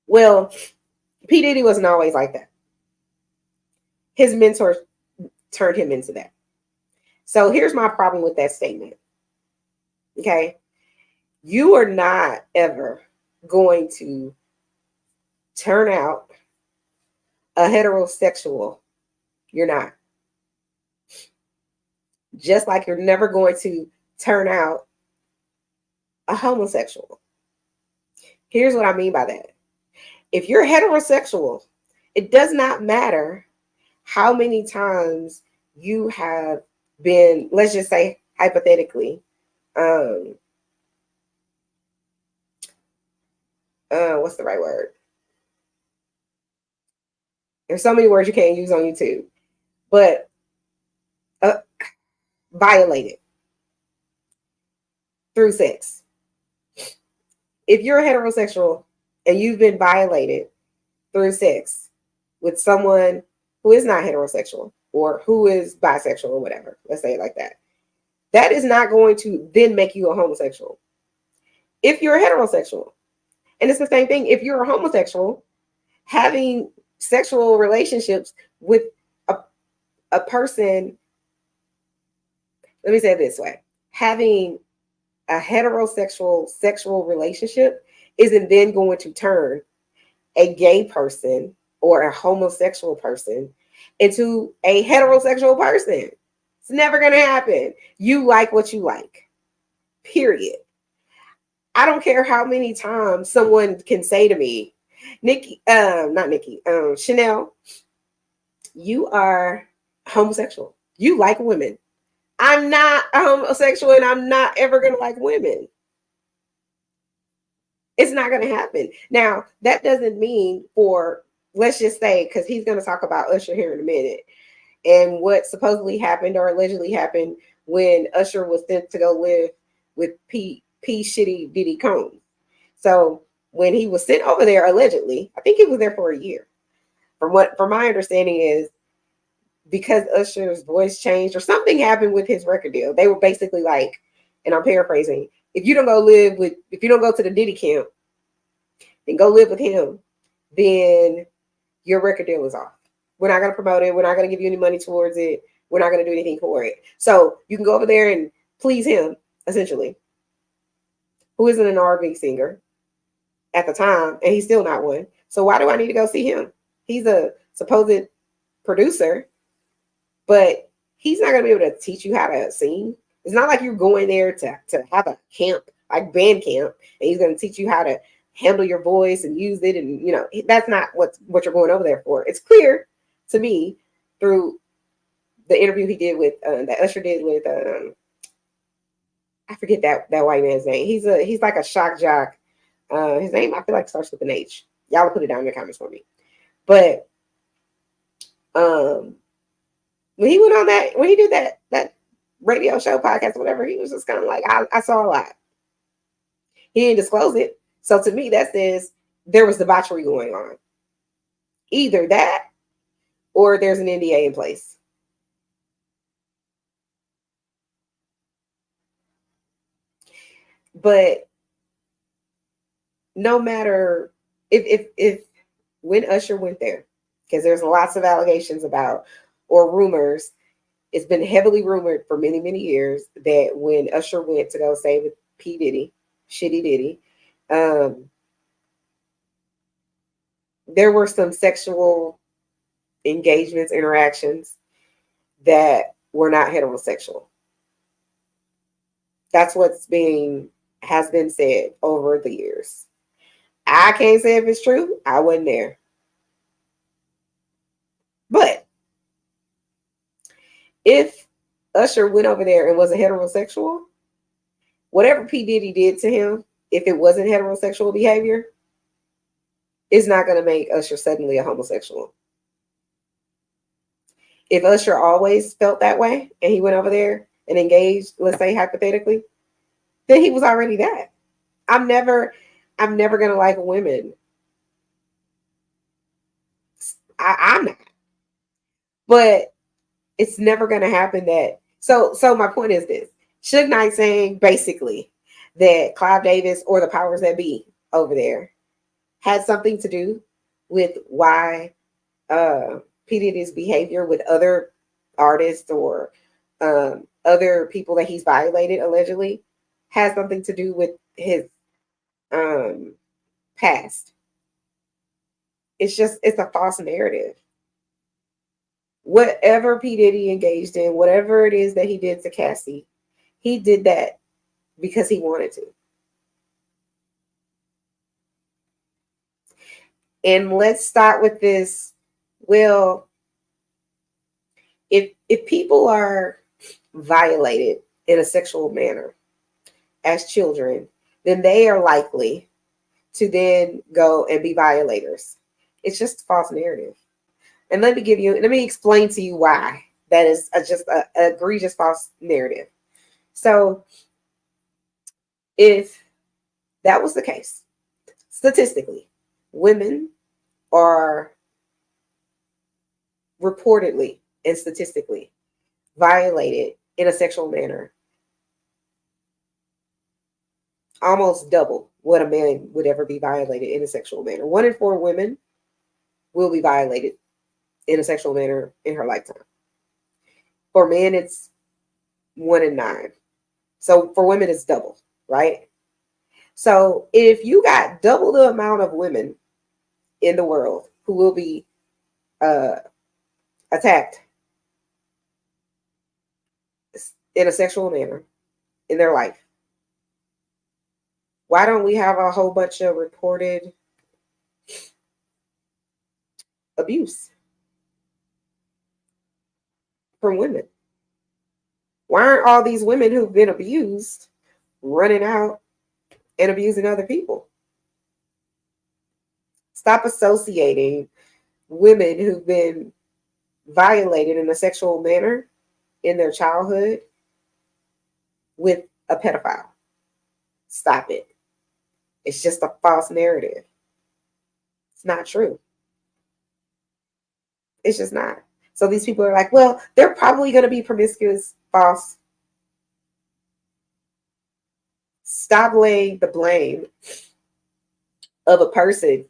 well, P. Diddy wasn't always like that. His mentor turned him into that. So here's my problem with that statement. Okay. You are not ever going to turn out a heterosexual. You're not. Just like you're never going to turn out a homosexual. Here's what I mean by that. If you're heterosexual, it does not matter how many times you have been, let's just say hypothetically, what's the right word? There's so many words you can't use on YouTube, but violated through sex. If you're heterosexual and you've been violated through sex with someone who is not heterosexual or who is bisexual or whatever, let's say it like that, that is not going to then make you a homosexual. If you're a heterosexual, and it's the same thing, if you're a homosexual, having sexual relationships with a person, let me say it this way, having a heterosexual sexual relationship isn't then going to turn a gay person or a homosexual person into a heterosexual person. It's never going to happen. You like what you like, period. I don't care how many times someone can say to me, Chanel, you are homosexual. You like women. I'm not a homosexual and I'm not ever going to like women. It's not going to happen. Now, that doesn't mean for, let's just say, because he's going to talk about Usher here in a minute and what supposedly happened or allegedly happened when Usher was sent to go live with P. Shitty Diddy Combs. So when he was sent over there, allegedly, I think he was there for a year. From my understanding is because Usher's voice changed or something happened with his record deal. They were basically like, and I'm paraphrasing, if you don't go to the Diddy camp and go live with him, then your record deal is off. We're not going to promote it. We're not going to give you any money towards it. We're not going to do anything for it. So you can go over there and please him, essentially, who isn't an R&B singer at the time, and he's still not one. So why do I need to go see him? He's a supposed producer, but he's not going to be able to teach you how to sing. It's not like you're going there to have a camp, like band camp, and he's going to teach you how to handle your voice and use it. And, you know, that's not what you're going over there for. It's clear to me through the interview he did with, that Usher did with, I forget that white man's name. He's like a shock jock. His name, I feel like, starts with an H. Y'all will put it down in the comments for me. But when he went on when he did that radio show, podcast, whatever, he was just kind of like, I saw a lot. He didn't disclose it. So to me, that says there was debauchery going on. Either that or there's an NDA in place. But no matter if when Usher went there, because there's lots of allegations about, or rumors, it's been heavily rumored for many, many years that when Usher went to go stay with P. Diddy, Shitty Diddy, there were some sexual engagements, interactions that were not heterosexual. That's has been said over the years. I can't say if it's true. I wasn't there. But if Usher went over there and was a heterosexual, whatever P. Diddy did to him, if it wasn't heterosexual behavior, it's not going to make Usher suddenly a homosexual. If Usher always felt that way and he went over there and engaged, let's say hypothetically, then he was already that. I'm never going to like women. I'm not. But it's never going to happen that. So my point is this. Suge Knight saying basically that Clive Davis or the powers that be over there had something to do with why P. Diddy's behavior with other artists or other people that he's violated allegedly has something to do with his past. It's a false narrative. Whatever P. Diddy engaged in, whatever it is that he did to Cassie, he did that because he wanted to. And let's start with this. Well, if people are violated in a sexual manner as children, then they are likely to then go and be violators. It's just a false narrative. And let me explain to you why that is just an egregious false narrative. So if that was the case, statistically, women are reportedly and statistically violated in a sexual manner almost double what a man would ever be violated in a sexual manner. 1 in 4 women will be violated in a sexual manner in her lifetime. For men, it's 1 in 9. So for women, it's double, right? So if you got double the amount of women in the world who will be attacked in a sexual manner in their life, why don't we have a whole bunch of reported abuse from women? Why aren't all these women who've been abused running out and abusing other people? Stop associating women who've been violated in a sexual manner in their childhood with a pedophile. Stop it. It's just a false narrative. It's not true. It's just not. So these people are like, well, they're probably going to be promiscuous. False. Stop laying the blame of a person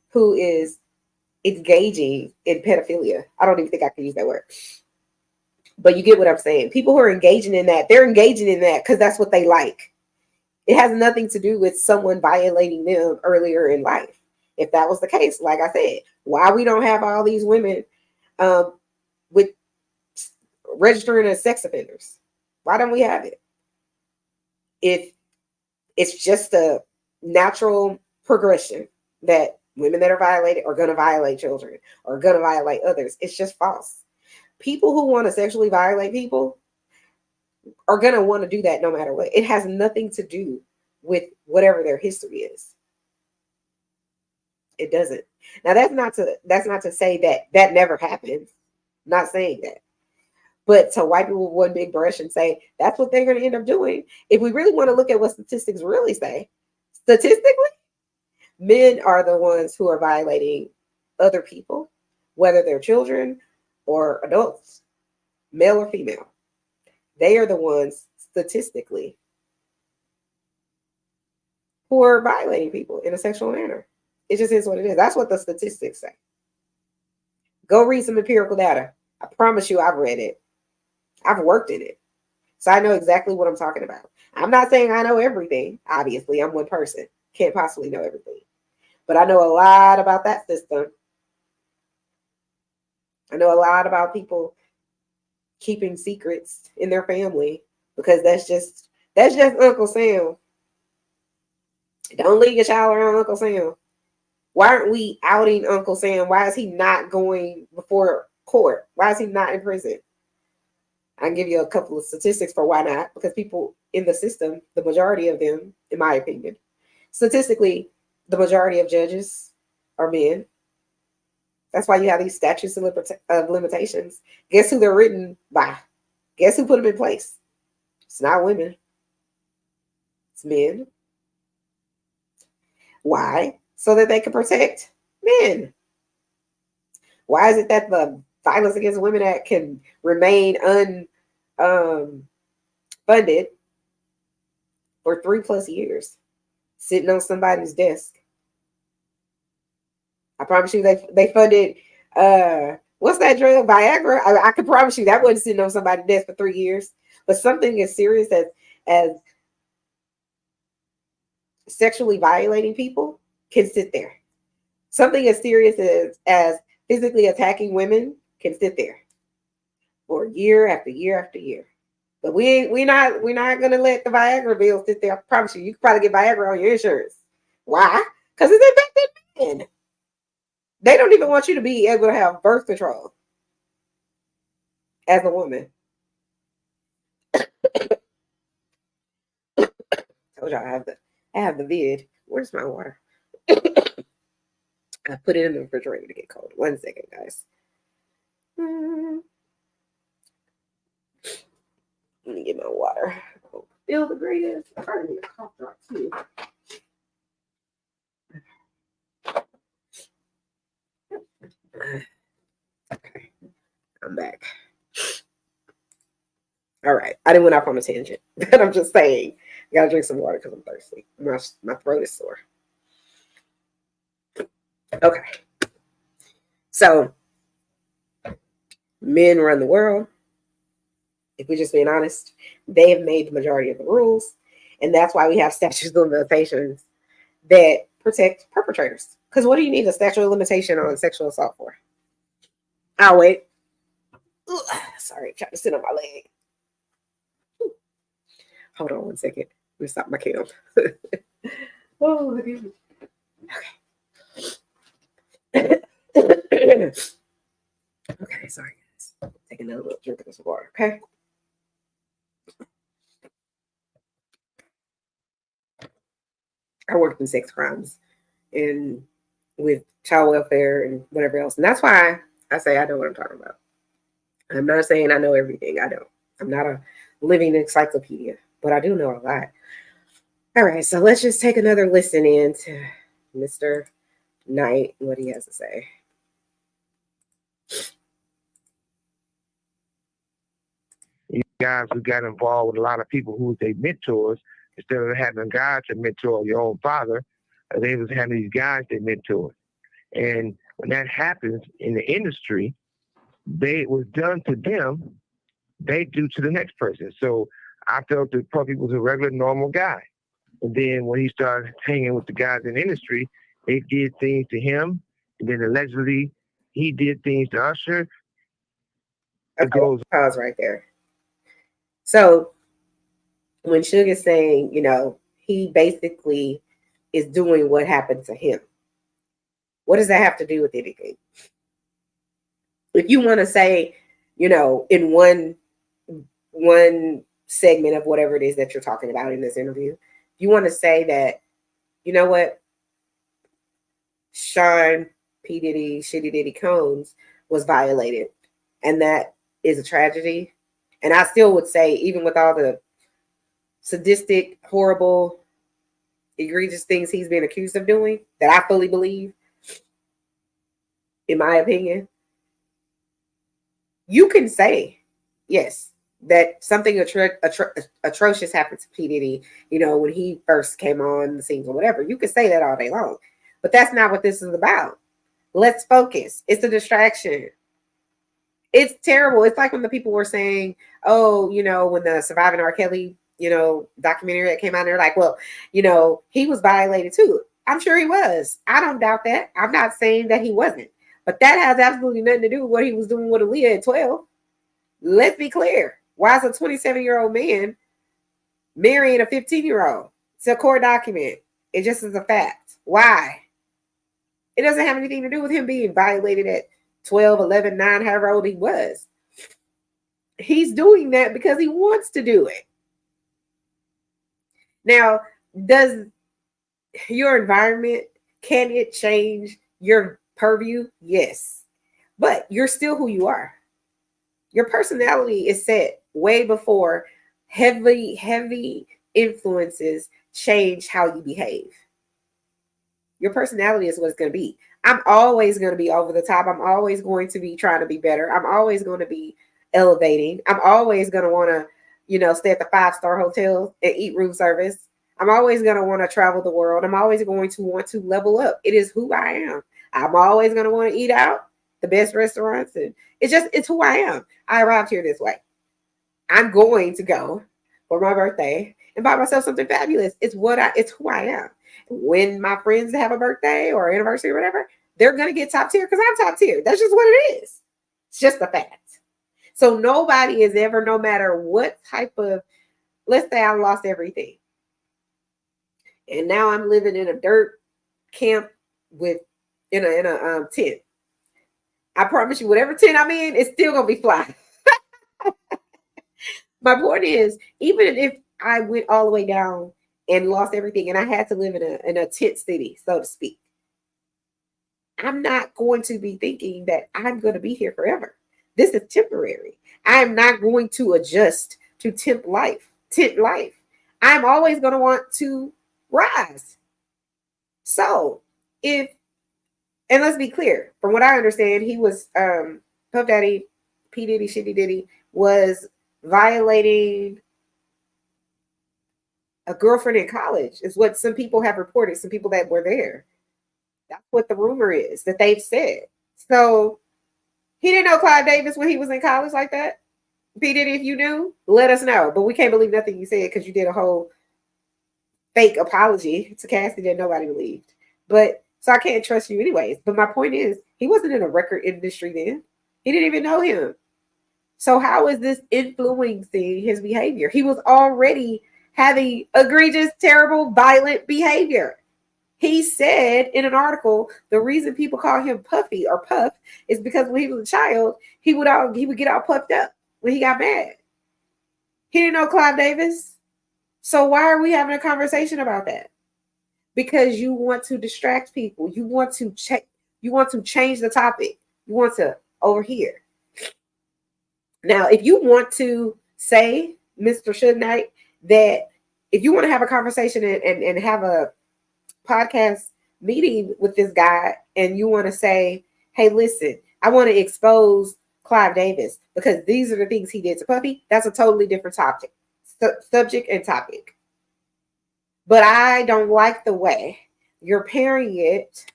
who is engaging in pedophilia. I don't even think I can use that word. But you get what I'm saying. People who are engaging in that, they're engaging in that because that's what they like. It has nothing to do with someone violating them earlier in life. If that was the case, like I said, why we don't have all these women with registering as sex offenders? Why don't we have it? If it's just a natural progression that women that are violated are going to violate children or going to violate others, it's just false. People who want to sexually violate people are going to want to do that no matter what. It has nothing to do with whatever their history is. It doesn't. Now that's not to say that never happens. Not saying that. But to wipe it with one big brush and say that's what they're going to end up doing. If we really want to look at what statistics really say, statistically, men are the ones who are violating other people, whether they're children or adults, male or female. They are the ones statistically who are violating people in a sexual manner. It just is what it is. That's what the statistics say. Go read some empirical data. I promise you I've read it. I've worked in it. So I know exactly what I'm talking about. I'm not saying I know everything. Obviously, I'm one person. Can't possibly know everything. But I know a lot about that system. I know a lot about people keeping secrets in their family because that's just Uncle Sam. Don't leave your child around Uncle Sam. Why aren't we outing Uncle Sam? Why is he not going before court? Why is he not in prison? I can give you a couple of statistics for why not. Because people in the system, the majority of them, in my opinion, statistically, the majority of judges are men. That's why you have these statutes of limitations. Guess who they're written by? Guess who put them in place? It's not women. It's men. Why? So that they can protect men. Why is it that the Violence Against Women Act can remain unfunded for 3+ years, sitting on somebody's desk? I promise you they funded, what's that drug? Viagra? I can promise you that wasn't sitting on somebody's desk for 3 years. But something as serious as sexually violating people can sit there Something as serious as physically attacking women can sit there for year after year after year. But we're not gonna let the Viagra bill sit there. I promise you, you can probably get Viagra on your insurance. Why? Because it's affecting men. They don't even want you to be able to have birth control as a woman. Told y'all I have the vid. Where's my water? I put it in the refrigerator to get cold. 1 second, guys. Let me get my water. Feel the greatest. I probably need a cough drop too. Okay, I'm back. All right, I didn't went off on a tangent, but I'm just saying, I gotta drink some water because I'm thirsty. My throat is sore. Okay, so men run the world. If we're just being honest, they have made the majority of the rules, and that's why we have statutes of limitations that protect perpetrators. Because what do you need a statute of limitation on sexual assault for? I'll wait. Ugh, sorry, I'm trying to sit on my leg. Hold on 1 second. Let me stop my cam. Oh, my goodness. Okay. Okay, sorry, guys. Take another little drink of this water, okay? I worked in sex crimes and with child welfare and whatever else. And that's why I say I know what I'm talking about. I'm not saying I know everything. I don't. I'm not a living encyclopedia, but I do know a lot. All right, so let's just take another listen in to Mr. Knight and what he has to say. You guys who got involved with a lot of people who was their mentors, instead of having God to mentor your own father, they was having these guys they mentors. And when that happens in the industry, it was done to them, they do to the next person. So I felt that Puffy was a regular, normal guy. And then when he started hanging with the guys in the industry, they did things to him. And then allegedly, he did things to Usher. It goes. Pause right there. So when Suge is saying, you know, he basically is doing what happened to him, what does that have to do with anything? If you want to say, you know, in one segment of whatever it is that you're talking about in this interview, you want to say that, you know what, Sean P. Diddy, Shitty Diddy Combs was violated, and that is a tragedy. And I still would say, even with all the sadistic, horrible, egregious things he's been accused of doing, that I fully believe, in my opinion, you can say, yes, that something atrocious happened to P. Diddy, you know, when he first came on the scenes or whatever. You can say that all day long. But that's not what this is about. Let's focus. It's a distraction. It's terrible. It's like when the people were saying, oh, you know, when the Surviving R. Kelly, you know, documentary that came out, they're like, well, you know, he was violated too. I'm sure he was. I don't doubt that. I'm not saying that he wasn't. But that has absolutely nothing to do with what he was doing with Aaliyah at 12. Let's be clear. Why is a 27-year-old man marrying a 15-year-old? It's a court document. It just is a fact. Why? It doesn't have anything to do with him being violated at 12, 11, 9, however old he was. He's doing that because he wants to do it. Now, does your environment, can it change your purview? Yes. But you're still who you are. Your personality is set way before heavy influences change how you behave. Your personality is what it's going to be. I'm always going to be over the top. I'm always going to be trying to be better. I'm always going to be elevating. I'm always going to want to, you know, stay at the 5-star hotel and eat room service. I'm always going to want to travel the world. I'm always going to want to level up. It is who I am. I'm always going to want to eat out the best restaurants. And it's who I am. I arrived here this way. I'm going to go for my birthday and buy myself something fabulous. It's who I am. When my friends have a birthday or anniversary or whatever, they're going to get top tier because I'm top tier. That's just what it is. It's just a fact. So nobody is ever, no matter what type of, let's say I lost everything. And now I'm living in a dirt camp in a tent. I promise you, whatever tent I'm in, it's still going to be fly. My point is, even if I went all the way down and lost everything and I had to live in a tent city, so to speak, I'm not going to be thinking that I'm going to be here forever. This is temporary. I am not going to adjust to tent life. I'm always going to want to rise. So and let's be clear, from what I understand, he was, Puff Daddy, P. Diddy, Shitty Diddy, was violating a girlfriend in college, is what some people have reported, some people that were there. That's what the rumor is that they've said. So he didn't know Clive Davis when he was in college like that. P. Diddy, if you knew, let us know. But we can't believe nothing you said because you did a whole fake apology to Cassie that nobody believed. But so I can't trust you anyways. But my point is, he wasn't in a record industry then. He didn't even know him. So how is this influencing his behavior? He was already having egregious, terrible, violent behavior. He said in an article, the reason people call him Puffy or Puff is because when he was a child, he would get all puffed up when he got mad. He didn't know Clive Davis. So why are we having a conversation about that? Because you want to distract people. You want to change the topic. You want to overhear. Now, if you want to say, Mr. Suge Knight, that if you want to have a conversation and have a podcast meeting with this guy and you want to say, hey, listen, I want to expose Clive Davis because these are the things he did to Puffy, that's a totally different topic, subject and topic. But I don't like the way you're pairing it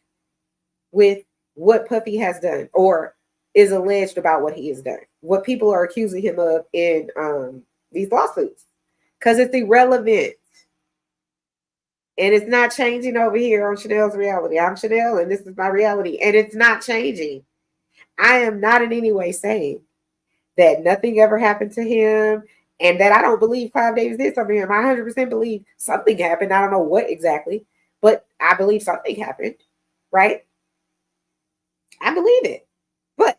with what Puffy has done or is alleged about what he has done, what people are accusing him of in these lawsuits, because it's irrelevant. And it's not changing over here on Chanel's reality. I'm Chanel, and this is my reality. And it's not changing. I am not in any way saying that nothing ever happened to him and that I don't believe Clive Davis did something to him. I 100% believe something happened. I don't know what exactly, but I believe something happened, right? I believe it. But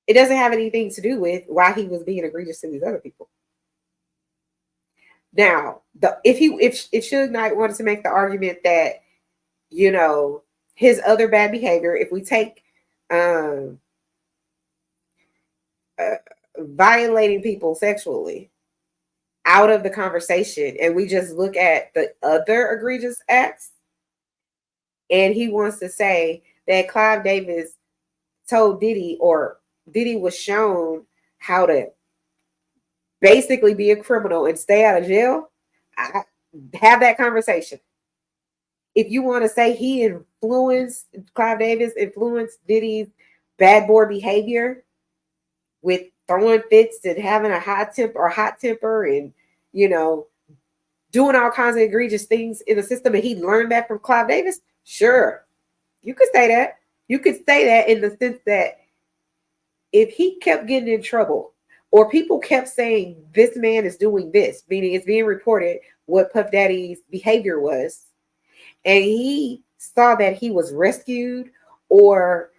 it doesn't have anything to do with why he was being egregious to these other people. Now, if Suge Knight wanted to make the argument that, you know, his other bad behavior, if we take violating people sexually out of the conversation and we just look at the other egregious acts, and he wants to say that Clive Davis told Diddy, or Diddy was shown how to basically be a criminal and stay out of jail, have that conversation. If you want to say Clive Davis influenced Diddy's bad boy behavior with throwing fits and having a hot temper and, you know, doing all kinds of egregious things in the system, and he learned that from Clive Davis, sure, you could say that. You could say that in the sense that if he kept getting in trouble, or people kept saying this man is doing this, meaning it's being reported what Puff Daddy's behavior was, and he saw that he was rescued or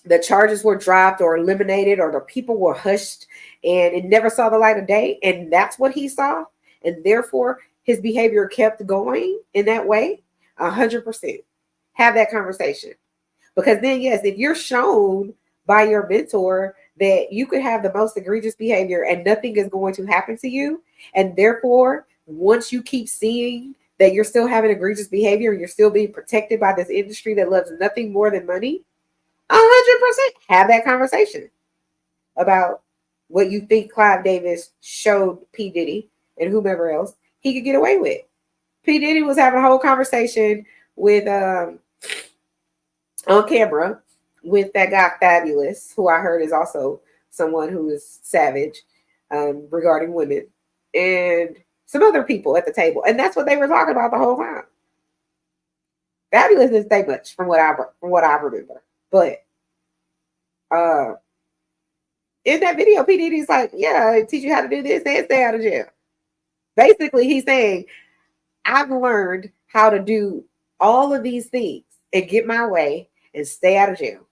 the charges were dropped or eliminated or the people were hushed and it never saw the light of day, and that's what he saw, and therefore his behavior kept going in that way, 100%. Have that conversation. Because then, yes, if you're shown by your mentor that you could have the most egregious behavior and nothing is going to happen to you, and therefore, once you keep seeing that you're still having egregious behavior and you're still being protected by this industry that loves nothing more than money, 100% have that conversation about what you think Clive Davis showed P. Diddy and whomever else he could get away with. P. Diddy was having a whole conversation with on camera with that guy Fabulous, who I heard is also someone who is savage regarding women, and some other people at the table. And that's what they were talking about the whole time. Fabulous didn't say much from what I remember. But in that video, P. Diddy's like, yeah, I teach you how to do this and stay out of jail. Basically, he's saying, I've learned how to do all of these things and get my way and stay out of jail.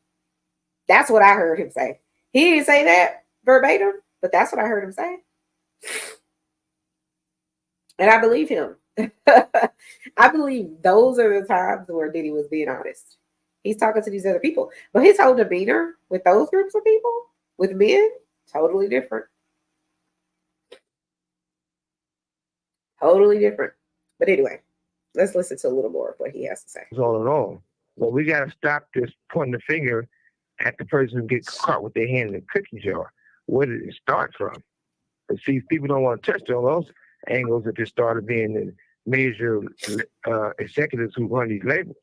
That's what I heard him say. He didn't say that verbatim, but that's what I heard him say. And I believe him. I believe those are the times where Diddy was being honest. He's talking to these other people. But his whole demeanor with those groups of people, with men, totally different. Totally different. But anyway, let's listen to a little more of what he has to say. It's all in all. Well, we got to stop this pointing the finger at the person who gets caught with their hand in the cookie jar. Where did it start from? But see, people don't want to touch on those angles that they started being the major executives who run these labels.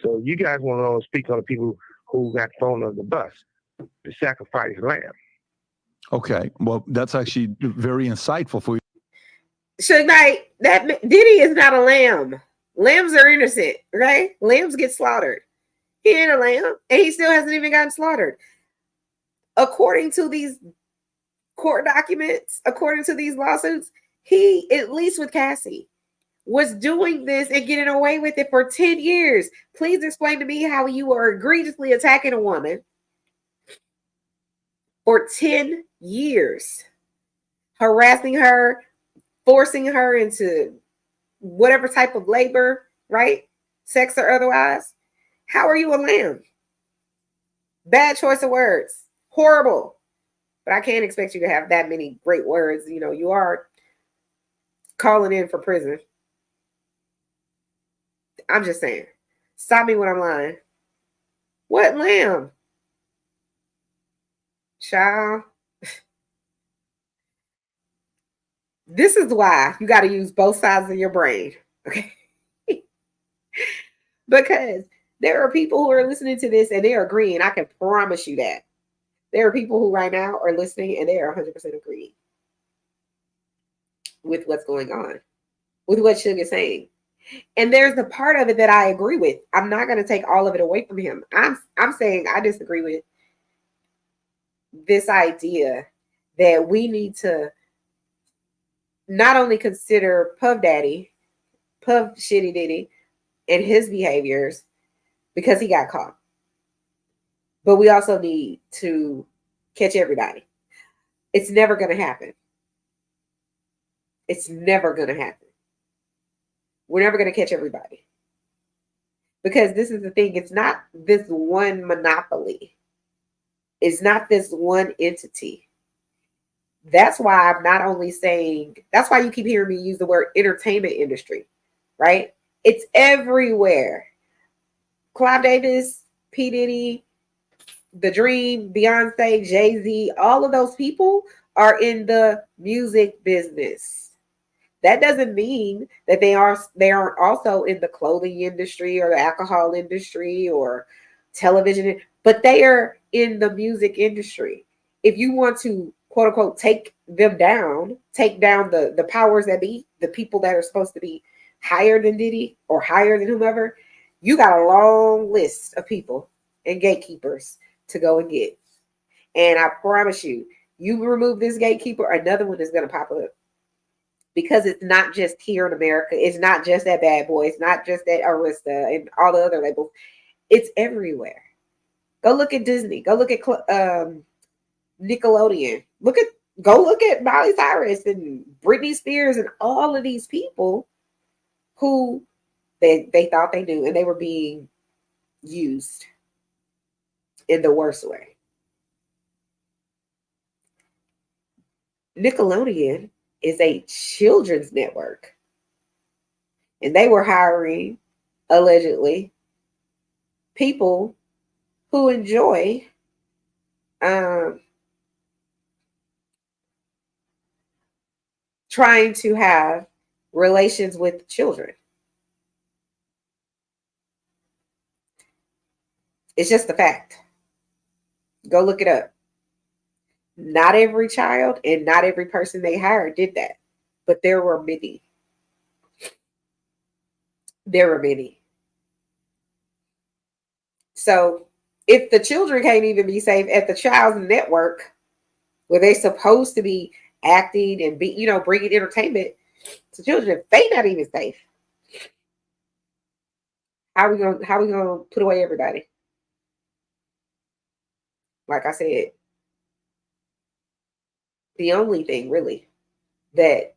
So you guys want to speak on the people who got thrown on the bus, the sacrifice lamb. Okay, well, that's actually very insightful for you. Suge Knight, that Diddy is not a lamb. Lambs are innocent, right? Lambs get slaughtered. He ain't a lamb, and he still hasn't even gotten slaughtered. According to these court documents, according to these lawsuits, he, at least with Cassie, was doing this and getting away with it for 10 years. Please explain to me how you are egregiously attacking a woman for 10 years, harassing her, forcing her into whatever type of labor, right? Sex or otherwise. How are you a lamb? Bad choice of words. Horrible. But I can't expect you to have that many great words. You know, you are calling in for prison. I'm just saying. Stop me when I'm lying. What lamb? Child. This is why you got to use both sides of your brain. Okay. Because there are people who are listening to this and they are agreeing. I can promise you that. There are people who right now are listening and they are 100% agreeing with what's going on, with what Suge is saying. And there's the part of it that I agree with. I'm not going to take all of it away from him. I'm saying I disagree with this idea that we need to not only consider Puff Daddy, Puff Shitty Diddy, and his behaviors because he got caught, but we also need to catch everybody. It's never going to happen. It's never going to happen. We're never going to catch everybody. Because this is the thing. It's not this one monopoly. It's not this one entity. That's why I'm not only saying, that's why you keep hearing me use the word entertainment industry, right? It's everywhere. Clive Davis, P. Diddy, The Dream, Beyonce, Jay-Z, all of those people are in the music business. That doesn't mean that they aren't also in the clothing industry or the alcohol industry or television, but they are in the music industry. If you want to, quote unquote, take them down, take down the powers that be, the people that are supposed to be higher than Diddy or higher than whomever, you got a long list of people and gatekeepers to go and get. And I promise you, you remove this gatekeeper, another one is going to pop up. Because it's not just here in America. It's not just that Bad Boy. It's not just that Arista and all the other labels. It's everywhere. Go look at Disney. Go look at Nickelodeon. Go look at Miley Cyrus and Britney Spears and all of these people who they thought they knew and they were being used in the worst way. Nickelodeon is a children's network. And they were hiring, allegedly, people who enjoy trying to have relations with children. It's just a fact. Go look it up. Not every child and not every person they hired did that, but there were many. There were many. So if the children can't even be safe at the child's network, where they're supposed to be acting and be, bringing entertainment to children, if they not even safe, how we gonna put away everybody? Like I said, the only thing really that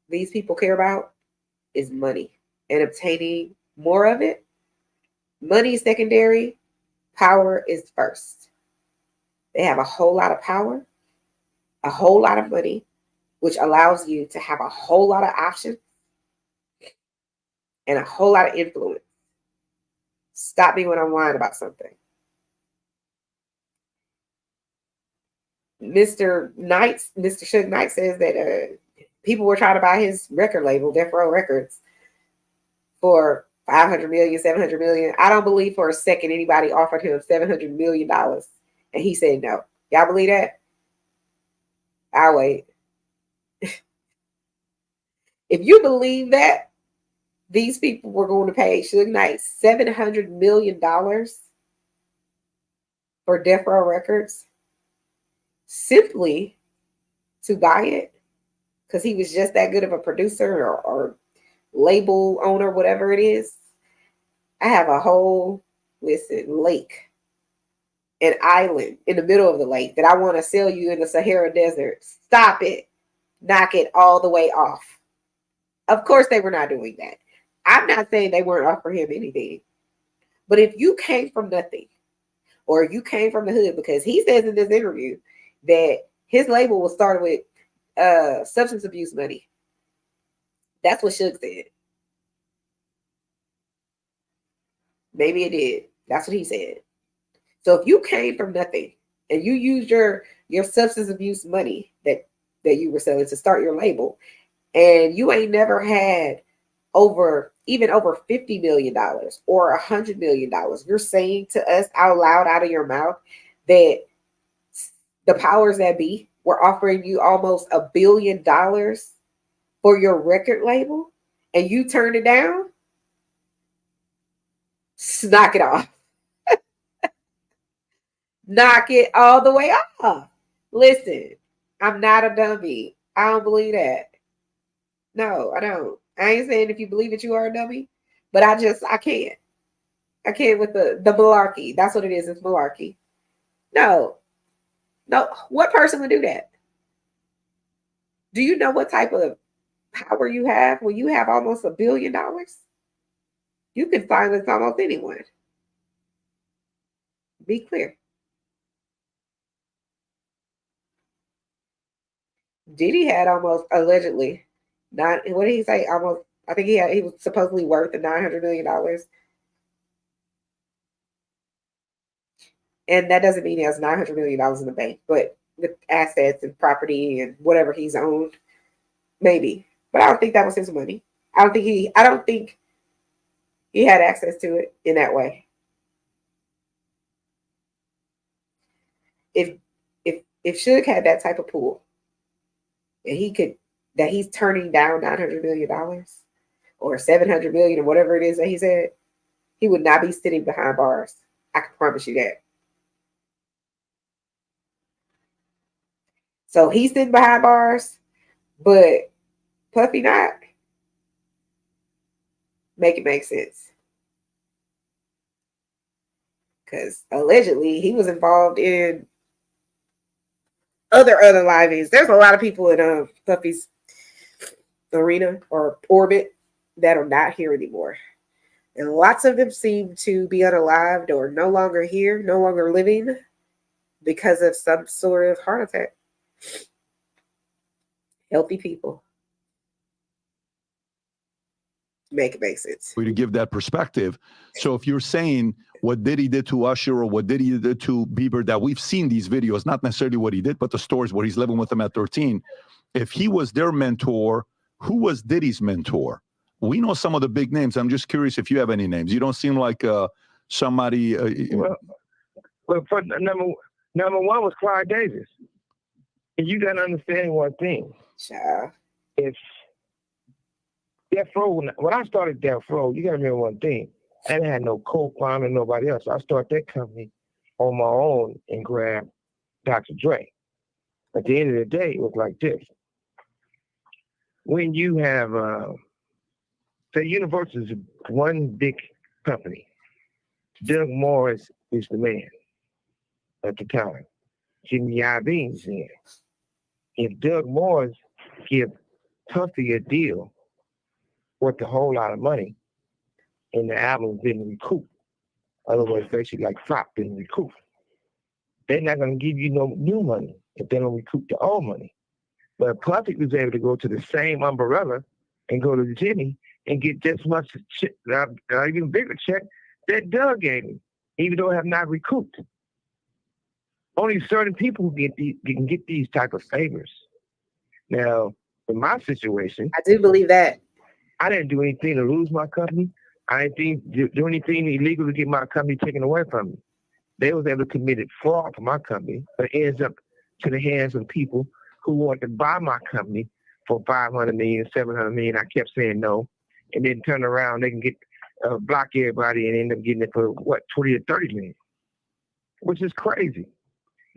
these people care about is money and obtaining more of it. Money is secondary, power is first. They have a whole lot of power, a whole lot of money, which allows you to have a whole lot of options and a whole lot of influence. Stop me when I'm lying about something. Mr. Suge Knight says that people were trying to buy his record label, Death Row Records, for $500 million, $700 million. I don't believe for a second anybody offered him $700 million, and he said no. Y'all believe that? I'll wait. If you believe that these people were going to pay Suge Knight $700 million for Death Row Records simply to buy it because he was just that good of a producer or label owner, whatever it is. I have a whole lake, an island in the middle of the lake that I want to sell you in the Sahara Desert. Stop it. Knock it all the way off. Of course they were not doing that. I'm not saying they weren't offering him anything. But if you came from nothing or you came from the hood, because he says in this interview that his label was started with substance abuse money. That's what Suge said. Maybe it did. That's what he said. So if you came from nothing and you used your substance abuse money that you were selling to start your label, and you ain't never had over $50 million or $100 million, you're saying to us out loud out of your mouth that the powers that be were offering you almost $1 billion for your record label and you turned it down? Knock it off. Knock it all the way off. Listen, I'm not a dummy. I don't believe that. No, I don't. I ain't saying if you believe it, you are a dummy, but I can't. I can't with the malarkey. That's what it is. It's malarkey. No. What person would do that? Do you know what type of power you have when you have almost $1 billion? You can silence almost anyone. Be clear. Diddy had almost allegedly what did he say? Almost, I think he was supposedly worth $900 million. And that doesn't mean he has $900 million in the bank, but with assets and property and whatever he's owned, maybe. But I don't think that was his money. I don't think he had access to it in that way. If Suge had that type of pool, and he's turning down $900 million or $700 million or whatever it is that he said, he would not be sitting behind bars. I can promise you that. So he's sitting behind bars, but Puffy not. Make it make sense. Because allegedly he was involved in other livings. There's a lot of people in Puffy's arena or orbit that are not here anymore. And lots of them seem to be unalived or no longer here, no longer living because of some sort of heart attack. Healthy people. Make it make sense. To give that perspective. So if you're saying what Diddy did to Usher or what Diddy did to Bieber, that we've seen these videos, not necessarily what he did, but the stories where he's living with them at 13. If he was their mentor, who was Diddy's mentor? We know some of the big names. I'm just curious if you have any names. You don't seem like somebody. Well, for number one was Clyde Davis. And you got to understand one thing. Sure. If Death Row, when I started Death Row, you got to remember one thing. I didn't have no co-founder, nobody else. So I started that company on my own and grabbed Dr. Dre. At the end of the day, it was like this. When you have, say, Universal is one big company. Doug Morris is the man at the time. Jimmy Iovine's in. If Doug Morris give Tuffy a deal worth a whole lot of money, and the album didn't recoup, otherwise basically like flop didn't recoup, they're not going to give you no new money if they don't recoup the old money. But Puffy was able to go to the same umbrella and go to Jimmy and get just much even bigger check that Doug gave him, even though I have not recouped. Only certain people can get these type of favors. Now, in my situation, I do believe that. I didn't do anything to lose my company. I didn't do anything illegal to get my company taken away from me. They was able to commit fraud for my company, but it ends up to the hands of people who want to buy my company for $500 million, $700 million. I kept saying no, and then turn around, they can get block everybody and end up getting it for what, 20 or 30 million, which is crazy.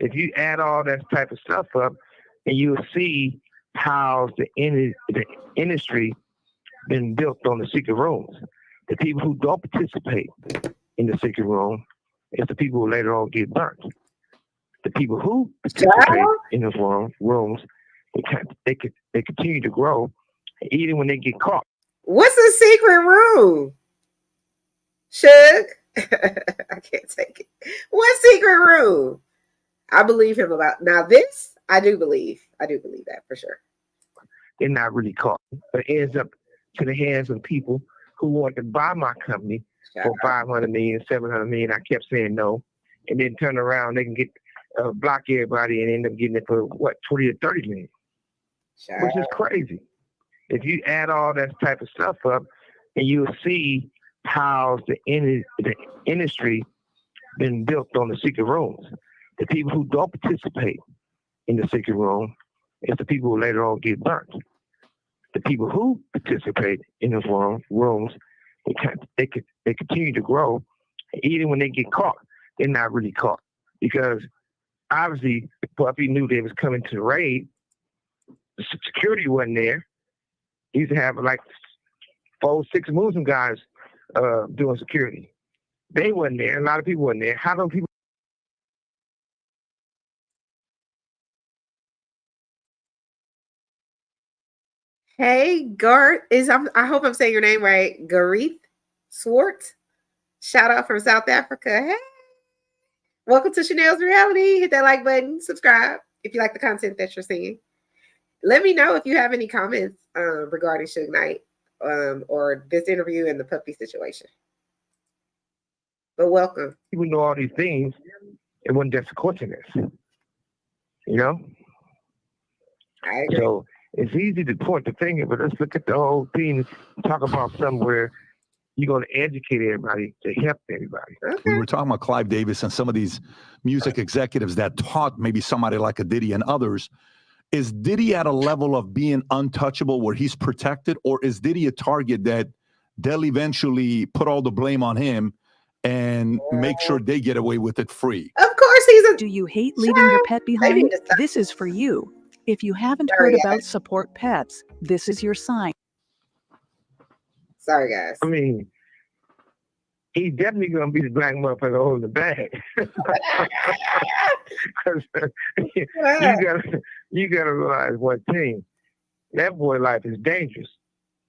If you add all that type of stuff up, and you'll see how the industry been built on the secret rooms. The people who don't participate in the secret room is the people who later on get burnt. The people who participate in those rooms, they continue to grow, even when they get caught. What's the secret room? Suge? I can't take it. What secret room? I believe him about now. This I do believe. I do believe that for sure. They're not really caught, but it ends up to the hands of people who want to buy my company for $500 million, $700 million. I kept saying no, and then turn around, they can get block everybody and end up getting it for what, 20 or 30 million, which is crazy. If you add all that type of stuff up, and you'll see how the industry been built on the secret rooms. The people who don't participate in the secret room is the people who later on get burnt. The people who participate in those rooms, they continue to grow. Even when they get caught, they're not really caught. Because obviously, Puffy knew they was coming to the raid. The security wasn't there. He used to have like 4, 6 Muslim guys doing security. They wasn't there. A lot of people wasn't there. How do people? Hey, Garth I hope I'm saying your name right. Gareth Swart. Shout out from South Africa. Hey, welcome to Chanel's Reality. Hit that like button. Subscribe if you like the content that you're seeing. Let me know if you have any comments regarding Suge Knight or this interview and the puppy situation. But welcome. People know all these things. It wasn't just a coincidence. You know? I agree. So it's easy to point the finger, but let's look at the whole thing, talk about somewhere you're going to educate everybody to help everybody. Okay. We were talking about Clive Davis and some of these music executives that taught maybe somebody like a Diddy and others. Is Diddy at a level of being untouchable where he's protected, or is Diddy a target that they'll eventually put all the blame on him and make sure they get away with it free? Of course he's a... Do you hate leaving your pet behind? This is for you. If you haven't heard about Support Pets, this is your sign. Sorry, guys. I mean, he's definitely going to be the black motherfucker holding the bag. you gotta realize one thing. That boy life is dangerous.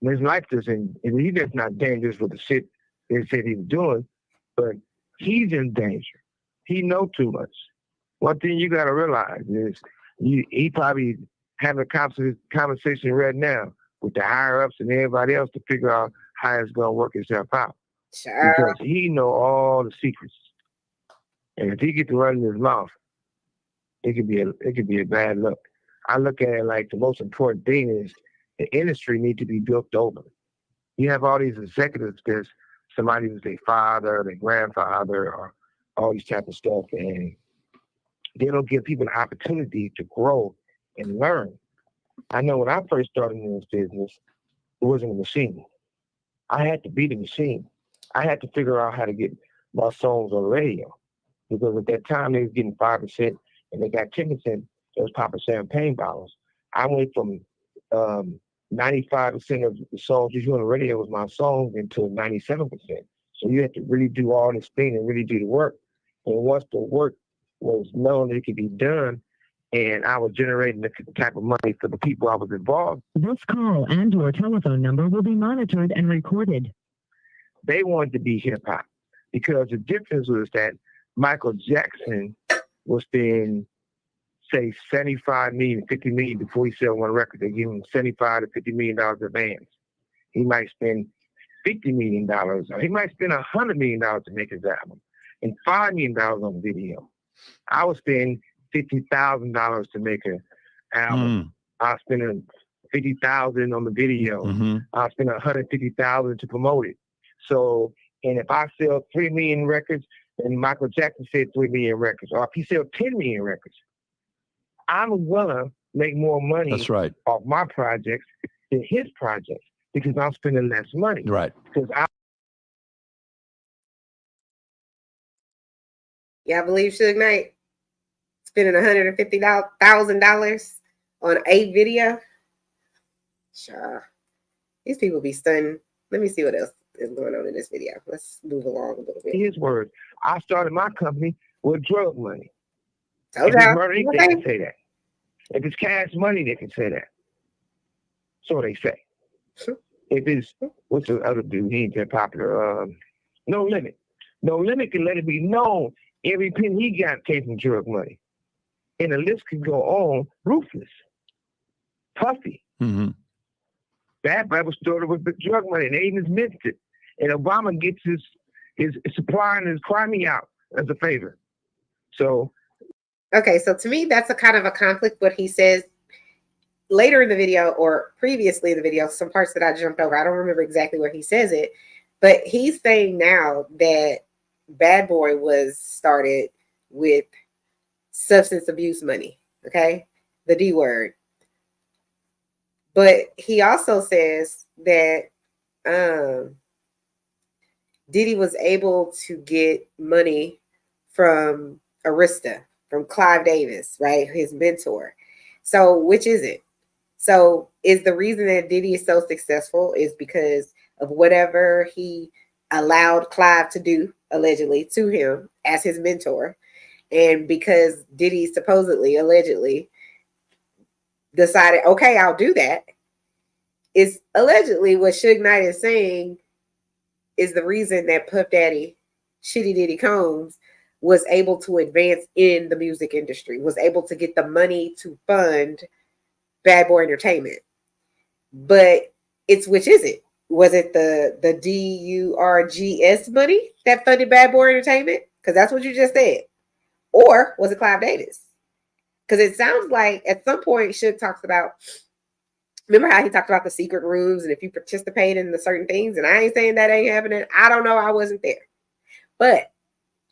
His life doesn't, he's just not dangerous with the shit they said he was doing, but he's in danger. He knows too much. One thing you gotta realize is he probably having a conversation right now with the higher ups and everybody else to figure out how it's gonna work itself out. Because he know all the secrets, and if he get to run his mouth, it could be a bad look. I look at it like the most important thing is the industry need to be built over. You have all these executives because somebody was their father, their grandfather, or all these type of stuff, and they don't give people the opportunity to grow and learn. I know when I first started in this business, it wasn't a machine. I had to be the machine. I had to figure out how to get my songs on the radio because at that time they was getting 5% and they got 10%. They was popping champagne bottles. I went from 95% of the songs you hear on the radio was my songs into 97%. So you had to really do all this thing and really do the work. And once the work was known that it could be done, and I was generating the type of money for the people I was involved. This call and your telephone number will be monitored and recorded. They wanted to be hip hop because the difference was that Michael Jackson was spending, say, 75 million, 50 million before he sell one record. They give him 75 to $50 million advance. He might spend $50 million, or he might spend $100 million to make his album, and $5 million on the video. I was spending $50,000 to make an album. I was spending $50,000 on the video. I was spending $150,000 to promote it. So, and if I sell 3 million records, and Michael Jackson said 3 million records, or if he sells 10 million records, I'm gonna make more money off my projects than his projects because I'm spending less money. Right. Because Yeah, I believe Suge Knight spending $150,000 on a video. Sure. These people be stunning. Let me see what else is going on in this video. Let's move along a little bit. his words, I started my company with drug money. Told If it's y'all. murder, they can say that. If it's cash money, they can say that. So they say. If it's, what's the other dude? He ain't that popular. No Limit. No Limit can let it be known every penny he got came from drug money. And the list could go on. Ruthless. Puffy. That Bible started with the drug money. And they even missed it. And Obama gets his supply and his crime out as a favor. So. Okay, so to me, that's a kind of a conflict. What he says later in the video or previously in the video, some parts that I jumped over. I don't remember exactly where he says it, but he's saying now that Bad Boy was started with substance abuse money. Okay, the D word. But he also says that Diddy was able to get money from Arista, from Clive Davis, right? His mentor. So which is it? So is the reason that Diddy is so successful is because of whatever he allowed Clive to do, allegedly, to him as his mentor. And because Diddy supposedly, allegedly, decided, okay, I'll do that. Is allegedly what Suge Knight is saying is the reason that Puff Daddy, Shitty Diddy Combs, was able to advance in the music industry, was able to get the money to fund Bad Boy Entertainment. But it's which is it? Was it the DURGS money that funded Bad Boy Entertainment? Because that's what you just said. Or was it Clive Davis? Because it sounds like at some point Suge talks about, remember how he talked about the secret rooms and if you participate in the certain things, and I ain't saying that ain't happening. I don't know. I wasn't there. But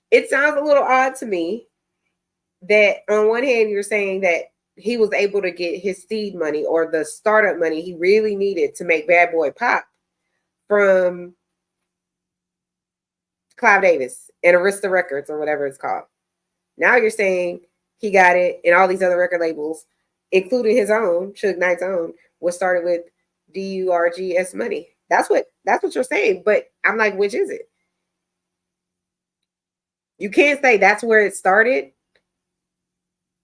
it sounds a little odd to me that on one hand, you're saying that he was able to get his seed money or the startup money he really needed to make Bad Boy pop from Clive Davis and Arista Records or whatever it's called. Now you're saying he got it and all these other record labels, including his own, Suge Knight's own, was started with DURGS money. That's what you're saying. But I'm like, which is it? You can't say that's where it started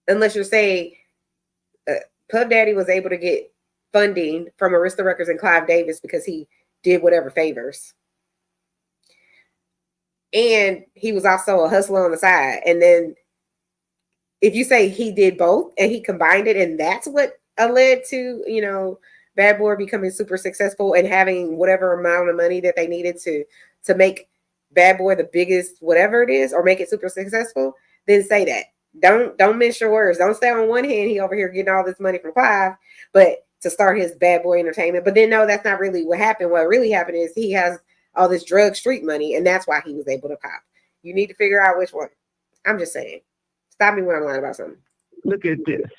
unless you're saying Puff Daddy was able to get funding from Arista Records and Clive Davis because he did whatever favors. And he was also a hustler on the side. And then if you say he did both and he combined it and that's what led to, Bad Boy becoming super successful and having whatever amount of money that they needed to make Bad Boy the biggest whatever it is or make it super successful, then say that. Don't mince your words. Don't say on one hand he over here getting all this money from Clive, but to start his Bad Boy Entertainment. But then no, that's not really what happened. What really happened is he has all this drug street money, and that's why he was able to pop. You need to figure out which one. I'm just saying. Stop me when I'm lying about something. Look at this.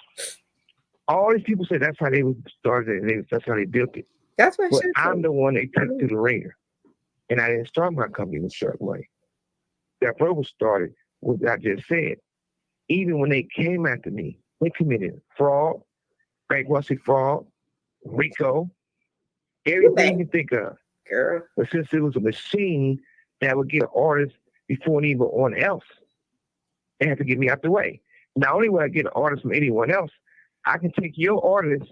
All these people say that's how they started it. That's how they built it. That's what I'm the one they took through the ringer. And I didn't start my company in a certain way. That road was started with what I just said. Even when they came after me, they committed fraud, bankruptcy fraud, RICO, everything you think of. Girl. But since it was a machine that would get an artist before anyone else, they had to get me out the way. Not only will I get an artist from anyone else, I can take your artist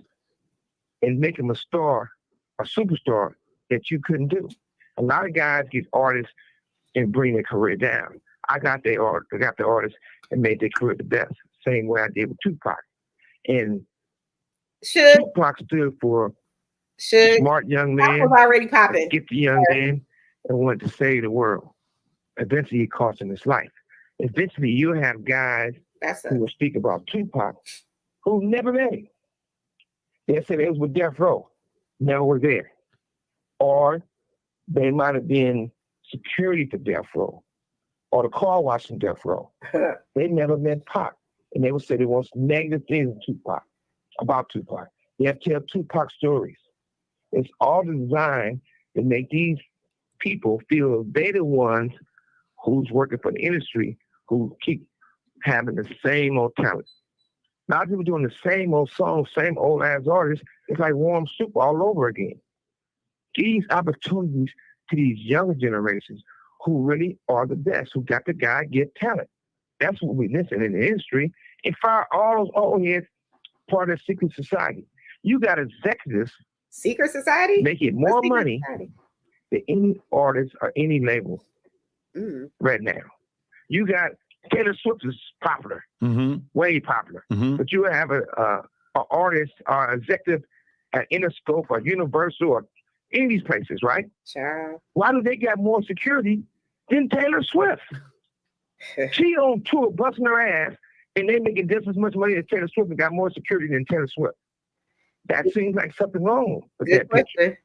and make him a star, a superstar that you couldn't do. A lot of guys get artists and bring their career down. I got the artist and made their career the best. Same way I did with Tupac. And Tupac stood for smart young man. That was already popping. Gifted young man and wanted to save the world. Eventually, it cost him his life. Eventually, you'll have guys who will speak about Tupac who never met him. They said it was with Death Row. Never were there. Or they might have been security for Death Row or the car wash in Death Row. They never met Pac. And they would say the most negative things about Tupac. They have to tell Tupac stories. It's all designed to make these people feel they're the ones who's working for the industry who keep having the same old talent. A lot of people doing the same old songs, same old ass artists. It's like warm soup all over again. These opportunities to these younger generations who really are the best, who got the guy get talent. That's what we listen in the industry and fire all those old heads part of the secret society. You got executives. Secret society? Making more money than any artist or any label right now. You got Taylor Swift is popular, way popular. But you have an artist or executive at Interscope or Universal or any of these places, right? Child. Why do they got more security than Taylor Swift? She on tour busting her ass, and they making just as much money as Taylor Swift and got more security than Taylor Swift. That seems like something wrong with that picture.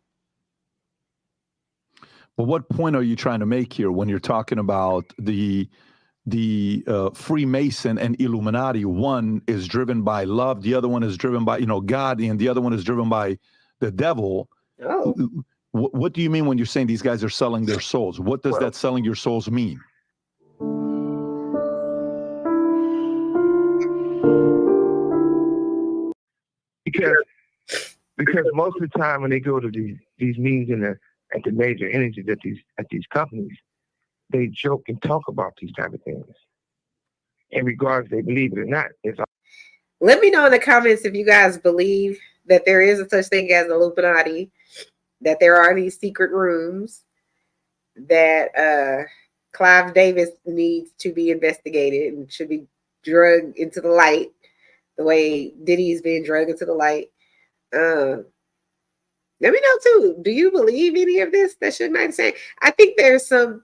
But what point are you trying to make here when you're talking about the Freemason and Illuminati? One is driven by love, the other one is driven by God, and the other one is driven by the devil. Oh. What do you mean when you're saying these guys are selling their souls? What does that selling your souls mean? Because most of the time when they go to these meetings at the major entities at these companies, they joke and talk about these type of things. And regardless they believe it or not, let me know in the comments if you guys believe that there is a such thing as Illuminati, that there are these secret rooms, that Clive Davis needs to be investigated and should be drugged into the light the way Diddy's being drugged into the light. Let me know too. Do you believe any of this that Suge Knight is saying? I think there's some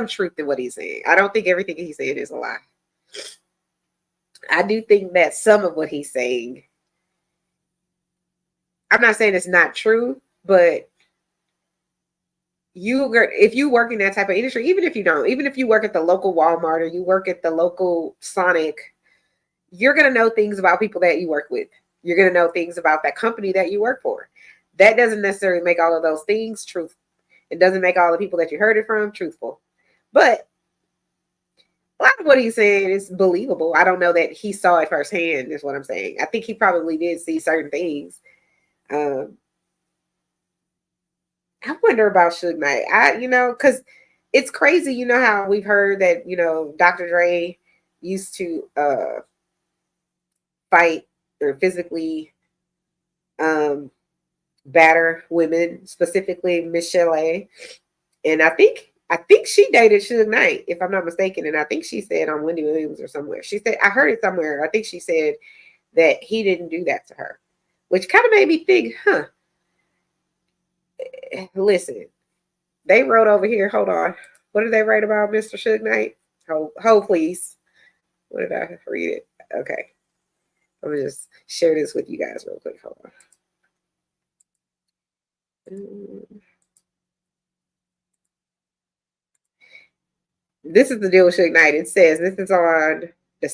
truth in what he's saying. I don't think everything he's saying is a lie. I do think that some of what he's saying, I'm not saying it's not true, but if you work in that type of industry, even if you don't, even if you work at the local Walmart or you work at the local Sonic, you're going to know things about people that you work with. You're going to know things about that company that you work for. That doesn't necessarily make all of those things truthful. It doesn't make all the people that you heard it from truthful. But a lot of what he's saying is believable. I don't know that he saw it firsthand, is what I'm saying. I think he probably did see certain things. I wonder about Suge Knight. Because it's crazy, how we've heard that, Dr. Dre used to fight or physically batter women, specifically Miss Chalet. And I think she dated Suge Knight, if I'm not mistaken. And I think she said on Wendy Williams or somewhere. She said, I heard it somewhere. I think she said that he didn't do that to her, which kind of made me think, listen, they wrote over here. Hold on. What did they write about Mr. Suge Knight? Hold, please. What did I read it? Okay. I'm going to just share this with you guys real quick. Hold on. This is the deal with Suge Knight. It says, this is on the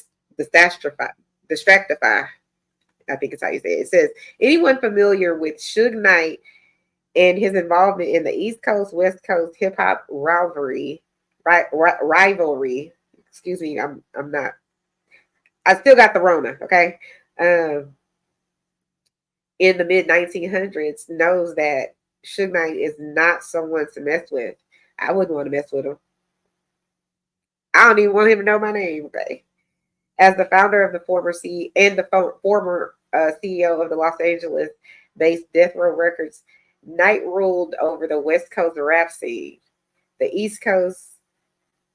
Distractify. I think it's how you say it. It says, anyone familiar with Suge Knight and his involvement in the East Coast, West Coast hip hop rivalry. Excuse me, I'm not. I still got the Rona. Okay. In the mid 1900s, knows that Suge Knight is not someone to mess with. I wouldn't want to mess with him. I don't even want him to know my name. Okay. As the founder of the former CEO of the Los Angeles-based Death Row Records, Knight ruled over the West Coast rap scene. The East Coast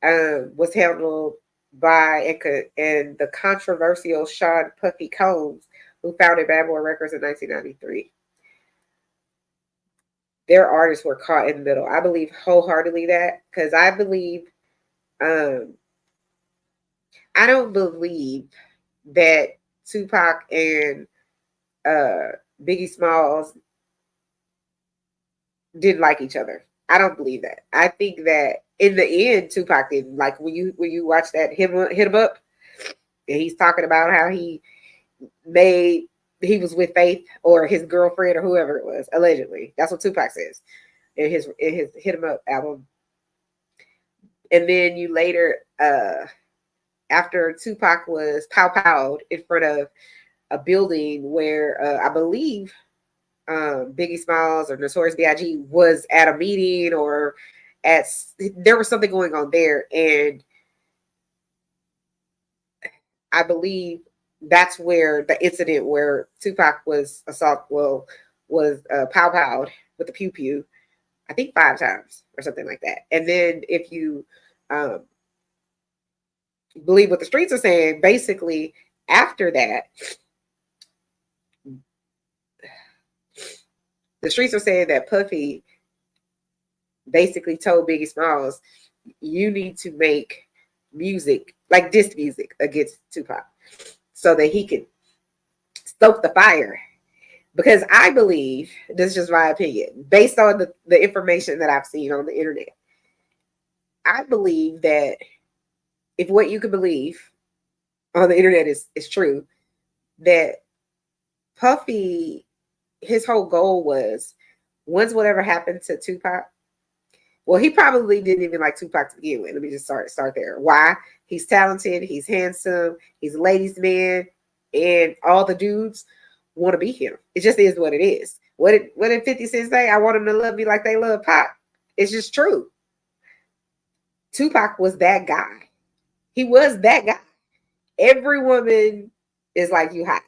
was handled by and the controversial Sean Puffy Combs, who founded Bad Boy Records in 1993. Their artists were caught in the middle. I believe wholeheartedly that, because I believe, I don't believe that Tupac and Biggie Smalls didn't like each other. I don't believe that. I think that in the end, Tupac didn't. Like when you watch that hit him up, and he's talking about how he was with Faith or his girlfriend or whoever it was, allegedly. That's what Tupac says in his Hit 'Em Up album. And then you later, after Tupac was pow-powed in front of a building where I believe Biggie Smalls or Notorious B.I.G. was at a meeting or there was something going on there, and I believe that's where the incident where Tupac was pow-powed with the pew-pew, I think 5 times or something like that. And then if you believe what the streets are saying, basically after that, the streets are saying that Puffy basically told Biggie Smalls, you need to make music, like diss music against Tupac, so that he could stoke the fire. Because I believe, this is just my opinion, based on the information that I've seen on the internet, I believe that if what you can believe on the internet is true, that Puffy, his whole goal was, once whatever happened to Tupac, well, he probably didn't even like Tupac to begin with. Let me just start there. Why? He's talented, he's handsome, he's a ladies' man, and all the dudes want to be him. It just is what it is. What did 50 Cent say? I want them to love me like they love Pac. It's just true. Tupac was that guy. He was that guy. Every woman is like, you hot.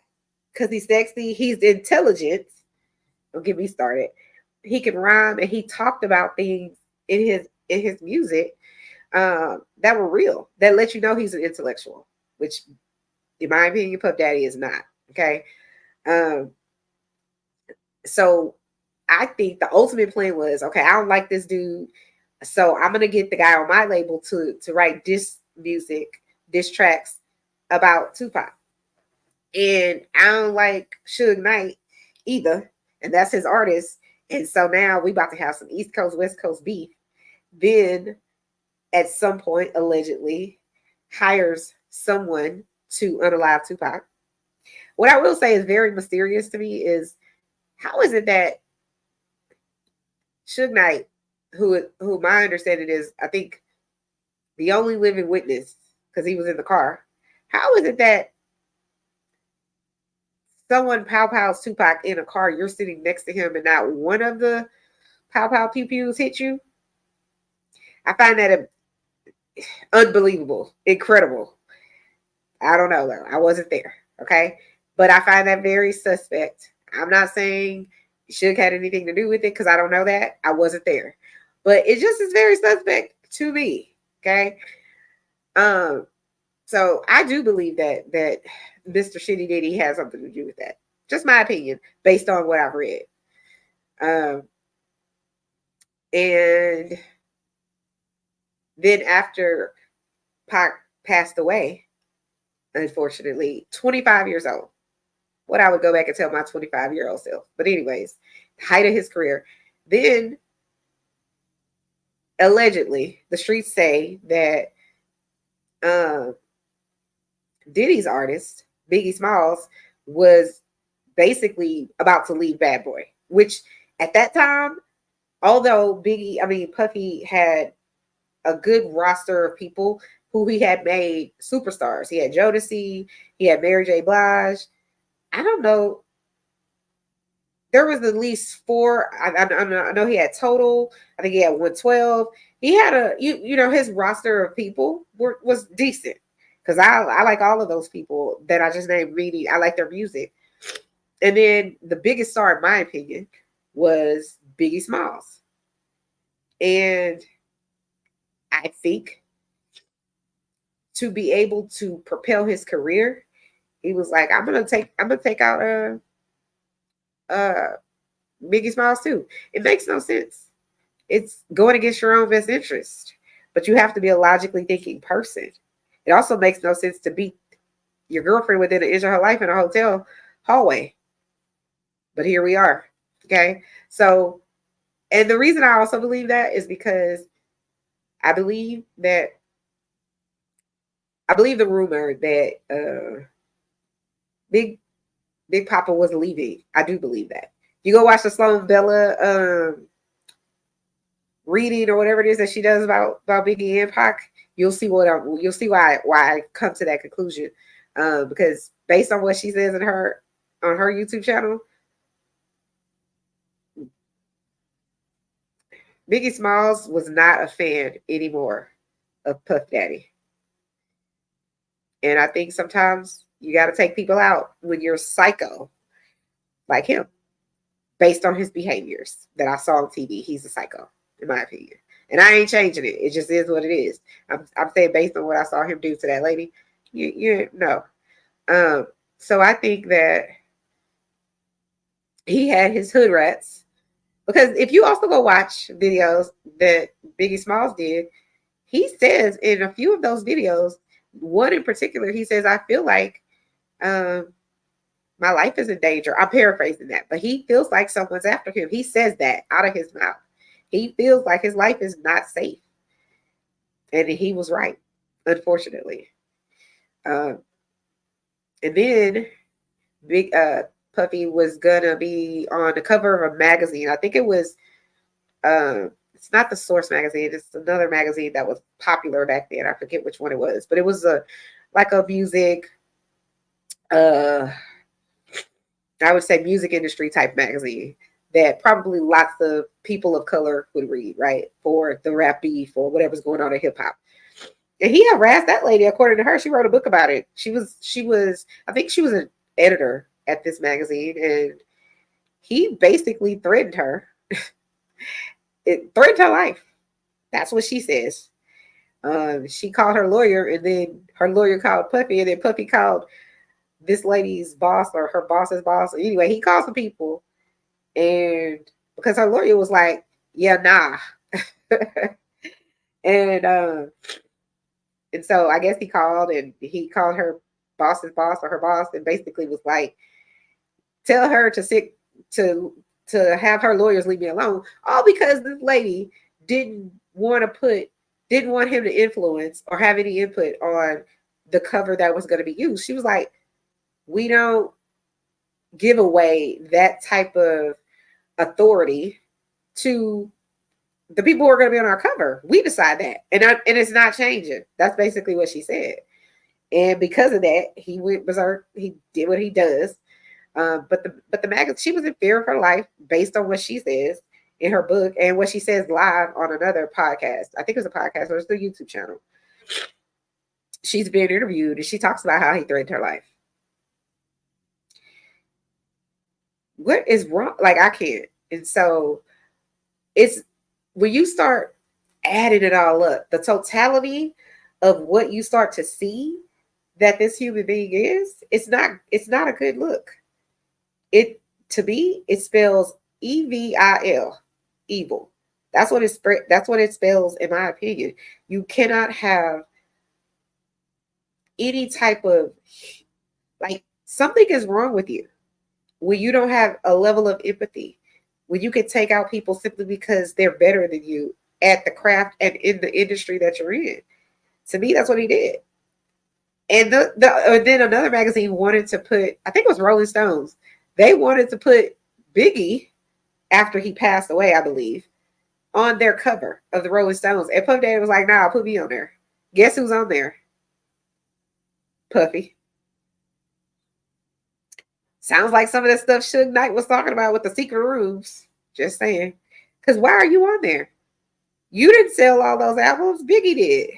Because he's sexy, he's intelligent. Don't get me started. He can rhyme, and he talked about things in his music that were real, that let you know he's an intellectual, which in my opinion, Puff Daddy is not. Okay. So I think the ultimate plan was, okay, I don't like this dude, so I'm gonna get the guy on my label to write diss tracks about Tupac. And I don't like Suge Knight either, and that's his artist. And so now we about to have some East Coast, West Coast beef. Then at some point, allegedly, hires someone to unalive Tupac. What I will say is very mysterious to me is, how is it that Suge Knight, who my understanding is, I think, the only living witness, because he was in the car, how is it that someone pow-pows Tupac in a car, you're sitting next to him, and not one of the pow-pow pew-pews hit you? I find that unbelievable, incredible. I don't know, though. I wasn't there, okay? But I find that very suspect. I'm not saying Suge had anything to do with it, because I don't know that. I wasn't there. But it just is very suspect to me, okay? So I do believe that Mr. Shitty Diddy has something to do with that. Just my opinion, based on what I've read. And then after Pac passed away, unfortunately, 25 years old. What I would go back and tell my 25-year-old self. But anyways, height of his career. Then, allegedly, the streets say that Diddy's artist, Biggie Smalls, was basically about to leave Bad Boy, which at that time, although Puffy had a good roster of people who he had made superstars. He had Jodeci, he had Mary J. Blige. I don't know. There was at least 4. I know he had Total. I think he had 112. He had his roster of people was decent, because I like all of those people that I just named. Really, I like their music. And then the biggest star, in my opinion, was Biggie Smalls. And I think to be able to propel his career, he was like, I'm gonna take out Biggie Smalls too. It makes no sense. It's going against your own best interest, but you have to be a logically thinking person. It also makes no sense to beat your girlfriend within an inch of her life in a hotel hallway. But here we are. Okay. So, and the reason I also believe that is because I believe the rumor that Big Papa was leaving. I do believe that. You go watch the Sloan Bella reading or whatever it is that she does about Biggie and Pac, you'll see why I come to that conclusion. Because based on what she says on her YouTube channel, Biggie Smalls was not a fan anymore of Puff Daddy. And I think sometimes you got to take people out when you're psycho like him, based on his behaviors that I saw on TV. He's a psycho, in my opinion. And I ain't changing it. It just is what it is. I'm saying based on what I saw him do to that lady, you know. So I think that he had his hood rats. Because if you also go watch videos that Biggie Smalls did, he says in a few of those videos, one in particular, he says, I feel like my life is in danger. I'm paraphrasing that, but he feels like someone's after him. He says that out of his mouth. He feels like his life is not safe. And he was right, unfortunately. And then Puffy was gonna be on the cover of a magazine. I think it was it's not the Source magazine, it's another magazine that was popular back then. I forget which one it was, but it was like a music I would say music industry type magazine that probably lots of people of color would read, right? For the rap beef or whatever's going on in hip hop. And he harassed that lady. According to her, she wrote a book about it. She was, I think she was an editor at this magazine, and he basically threatened her. It threatened her life. That's what she says. She called her lawyer, and then her lawyer called Puffy, and then Puffy called this lady's boss or her boss's boss. Anyway, he called some people, and because her lawyer was like, yeah, nah. And so I guess he called her boss's boss or her boss, and basically was like, tell her to have her lawyers leave me alone. All because this lady didn't want him to influence or have any input on the cover that was going to be used. She was like, we don't give away that type of authority to the people who are going to be on our cover. We decide that. And it's not changing. That's basically what she said. And because of that, he went berserk. He did what he does. But the magazine, she was in fear of her life based on what she says in her book and what she says live on another podcast. I think it was a podcast or it's the YouTube channel. She's being interviewed and she talks about how he threatened her life. What is wrong? Like, I can't. And so it's when you start adding it all up, the totality of what you start to see that this human being is, it's not a good look. To me, it spells evil, evil. That's what it spells, in my opinion. You cannot have any type of, like, something is wrong with you when you don't have a level of empathy, when you can take out people simply because they're better than you at the craft and in the industry that you're in. To me, that's what he did. And then another magazine wanted to put, I think it was Rolling Stones, they wanted to put Biggie after he passed away, I believe, on their cover of the Rolling Stones. And Puff Daddy was like, nah, put me on there. Guess who's on there? Puffy. Sounds like some of the stuff Suge Knight was talking about with the secret rooms. Just saying. Because why are you on there? You didn't sell all those albums. Biggie did.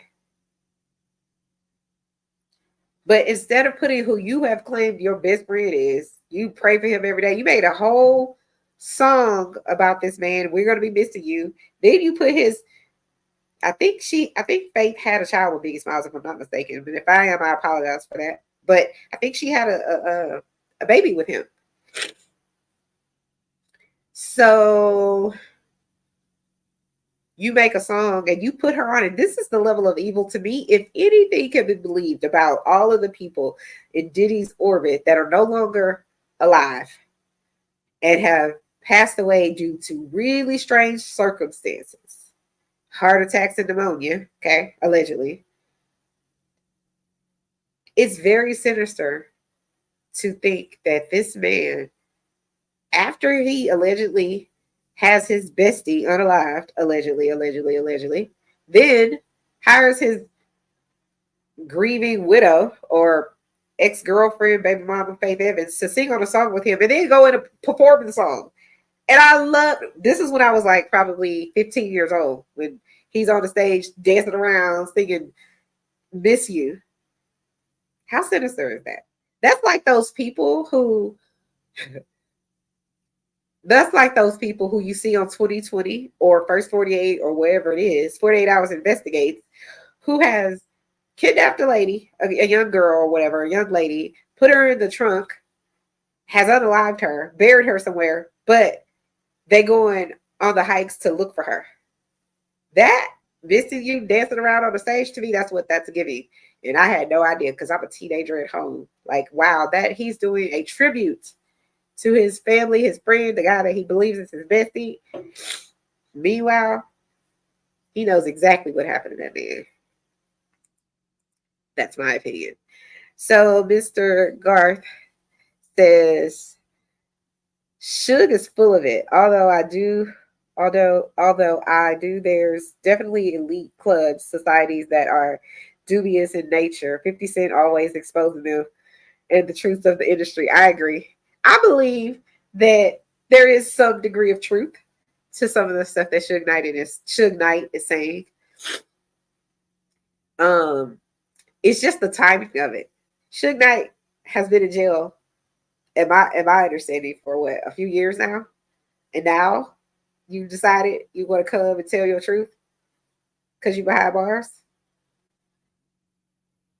But instead of putting who you have claimed your best friend is, you pray for him every day. You made a whole song about this man. We're going to be missing you. Then you put his, I think Faith had a child with Biggie Smiles, if I'm not mistaken. But if I am, I apologize for that. But I think she had a baby with him. So you make a song and you put her on it. This is the level of evil to me. If anything can be believed about all of the people in Diddy's orbit that are no longer alive and have passed away due to really strange circumstances, heart attacks and pneumonia, okay, allegedly. It's very sinister to think that this man, after he allegedly has his bestie unalived, allegedly, then hires his grieving widow or ex-girlfriend, baby mama Faith Evans, to sing on a song with him and then go in and perform the song. And I love, this is when I was like probably 15 years old, when he's on the stage dancing around singing Miss You. How sinister is that? That's like those people who you see on 2020 or First 48 or wherever it is, 48 Hours Investigates, who has kidnapped a lady, a young girl or whatever, a young lady, put her in the trunk, has unalived her, buried her somewhere, but they going on the hikes to look for her. That, missing you dancing around on the stage, to me, that's what that's giving. And I had no idea because I'm a teenager at home. Like, wow, that he's doing a tribute to his family, his friend, the guy that he believes is his bestie. Meanwhile, he knows exactly what happened to that man. That's my opinion. So Mr. Garth says, Suge is full of it. Although I do, there's definitely elite clubs, societies that are dubious in nature. 50 Cent always exposing them and the truth of the industry. I agree. I believe that there is some degree of truth to some of the stuff that Suge Knight is saying. It's just the timing of it. Suge Knight has been in jail, in my understanding, for what, a few years now? And now you decided you want to come and tell your truth because you behind bars?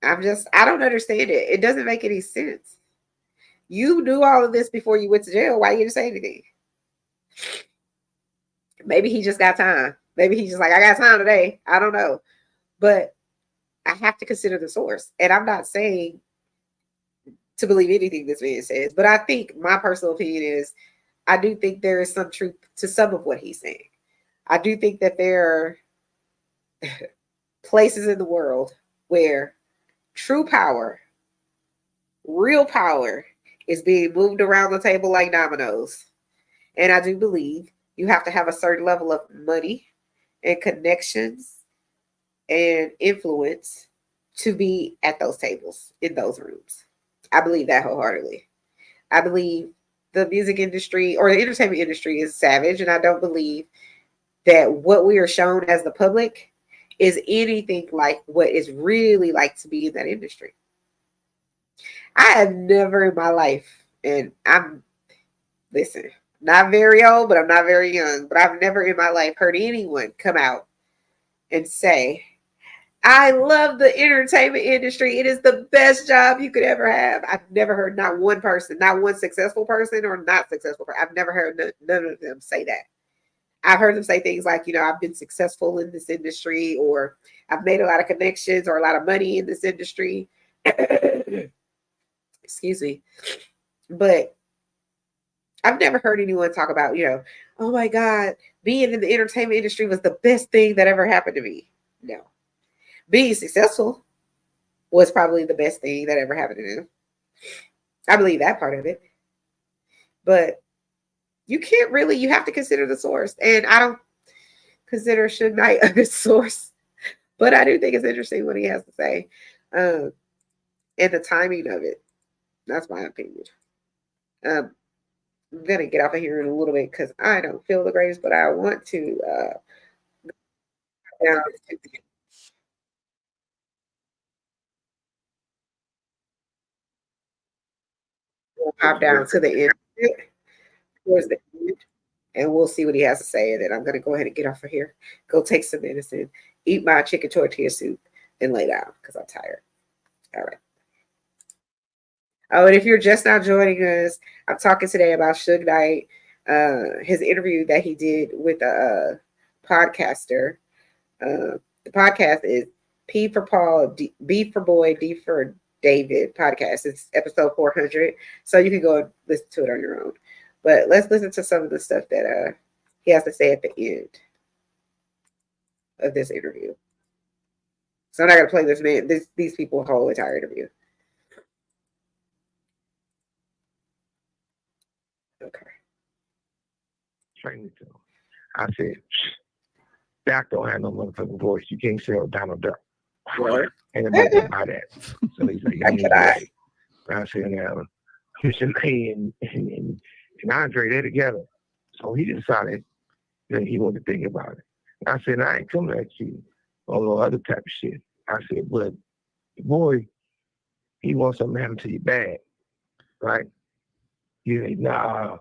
I don't understand it. It doesn't make any sense. You knew all of this before you went to jail. Why you didn't say anything? Maybe he just got time. Maybe he's just like, I got time today. I don't know. But I have to consider the source. And I'm not saying to believe anything this man says, but I think my personal opinion is I do think there is some truth to some of what he's saying. I do think that there are places in the world where true power, real power, is being moved around the table like dominoes. And I do believe you have to have a certain level of money and connections and influence to be at those tables, in those rooms. I believe that wholeheartedly. I believe the music industry or the entertainment industry is savage, and I don't believe that what we are shown as the public is anything like what it's really like to be in that industry. I have never in my life, and listen, not very old, but I'm not very young, but I've never in my life heard anyone come out and say, I love the entertainment industry. It is the best job you could ever have. I've never heard not one person, not one successful person or not successful person. I've never heard none of them say that. I've heard them say things like, I've been successful in this industry, or I've made a lot of connections or a lot of money in this industry. Excuse me. But I've never heard anyone talk about, oh my God, being in the entertainment industry was the best thing that ever happened to me. No. Being successful was probably the best thing that ever happened to them. I believe that part of it. But you can't really, you have to consider the source. And I don't consider Suge Knight a good source, but I do think it's interesting what he has to say. And the timing of it. That's my opinion. I'm going to get off of here in a little bit because I don't feel the greatest, but I want to pop down to the end, towards the end, and we'll see what he has to say. And then I'm going to go ahead and get off of here, go take some medicine, eat my chicken tortilla soup, and lay down because I'm tired. All right. Oh, and if you're just now joining us, I'm talking today about Suge Knight, his interview that he did with a podcaster. The podcast is P for Paul, B for Boy, D for David podcast. It's episode 400, so you can go listen to it on your own. But let's listen to some of the stuff that he has to say at the end of this interview. So I'm not gonna play these people's whole entire interview. Okay. Training to him. I said, Doc don't have no motherfucking voice. You can't sell Donald Duck. And nobody can buy that. So he's like, I said, now, Christian and Andre, they're together. So he decided that he wanted to think about it. I said, I ain't coming at you on no other type of shit. I said, but the boy, he wants something to happen to you bad, right? You say, nah,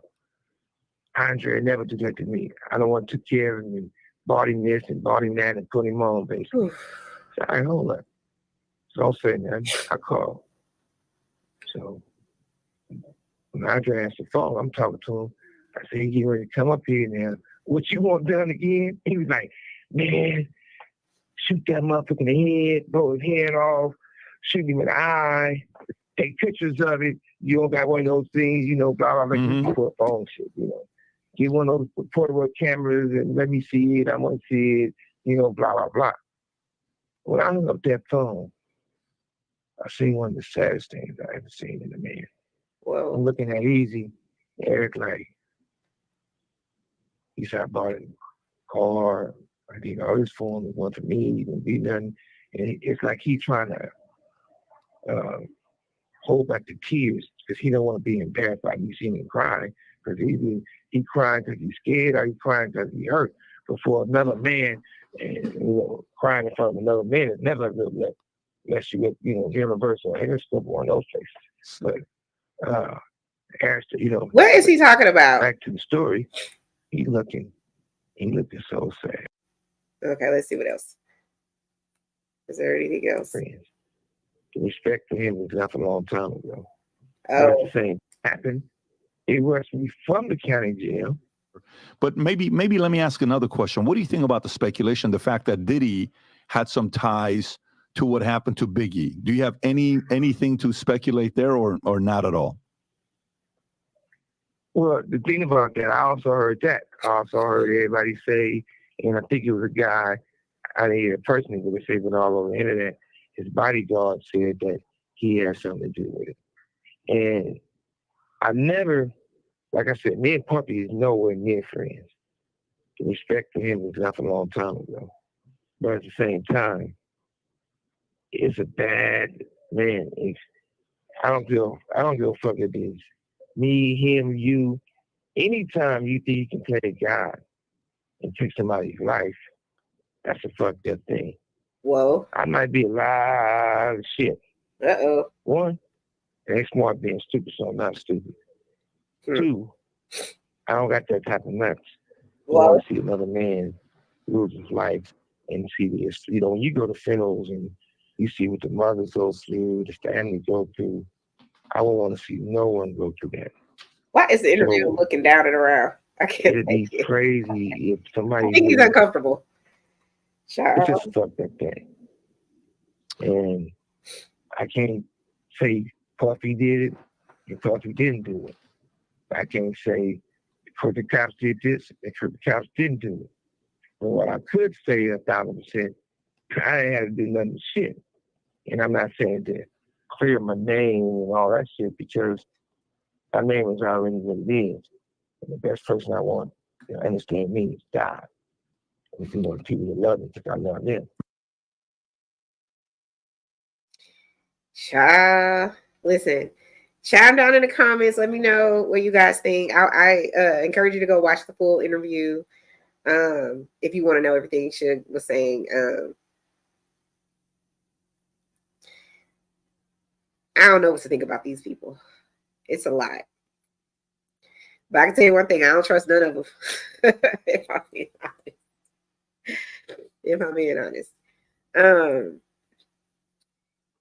Andre never rejected me. I don't want to take care of him and bought him this and bought him that and put him on, basically. So I hold up. So I'm saying that I called. So when Andre answered the phone, I'm talking to him. I said, he getting ready to come up here now. What you want done again? He was like, man, shoot that motherfucker in the head, blow his head off, shoot him in the eye, take pictures of it. You don't got one of those things, you know, blah, blah, blah, for phone shit, you know. Get one of those portable cameras and let me see it. I want to see it, you know, blah, blah, blah. When I hung up that phone, I seen one of the saddest things I ever seen in a man. Whoa. I'm looking at Eazy, Eric, like, he said, I bought a car. I did all this for him. It wasn't for me. He didn't do nothing. And it's like he's trying to hold back the tears because he don't want to be embarrassed by me seeing him crying. Because he crying because he's scared or he crying because he hurt. But for another man, and you know, crying in front of another man is never a good look. Unless you get, you know, Universal or Interscope or one of those places. But you know, what is he talking about? Back to the story. He looking so sad. Okay, let's see what else. Is there anything else? Friends. The respect for him was left a long time ago. Oh. But the same happened. It was from the county jail. But maybe let me ask another question. What do you think about the speculation, the fact that Diddy had some ties to what happened to Biggie? Do you have anything to speculate there or not at all? Well, the thing about that, I also heard that. I also heard everybody say, and I think it was a guy, I didn't hear it personally, but they say it all over the internet, his bodyguard said that he had something to do with it. And I never, like I said, me and Puppy is nowhere near friends. The respect for him was left a long time ago. But at the same time, it's a bad man. I don't give a fuck if it's me, him, you. Anytime you think you can play God and take somebody's life, that's a fucked up thing. Whoa. I might be a lot of shit. Uh-oh. One, it ain't smart being stupid, so I'm not stupid. Two, I don't got that type of nuts. You want to see another man lose his life and see this. You know, when you go to funerals and you see what the mothers go through, the family go through, I won't want to see no one go through that. Why is the interview looking down and around? I can't. It'd be crazy if somebody. I think he's uncomfortable. It's just a fucked up thing. And I can't say Puffy did it and Puffy didn't do it. I can't say because the cops did this and because the cops didn't do it. But what I could say 1,000%, I ain't had to do nothing but shit. And I'm not saying to clear my name and all that shit because my name is already what it is. And the best person I want to understand me is God. And if you want people to love me, because I love them. Child, listen, chime down in the comments. Let me know what you guys think. I encourage you to go watch the full interview. If you want to know everything Suge was saying. I don't know what to think about these people. It's a lot. But I can tell you one thing, I don't trust none of them. if I'm being honest.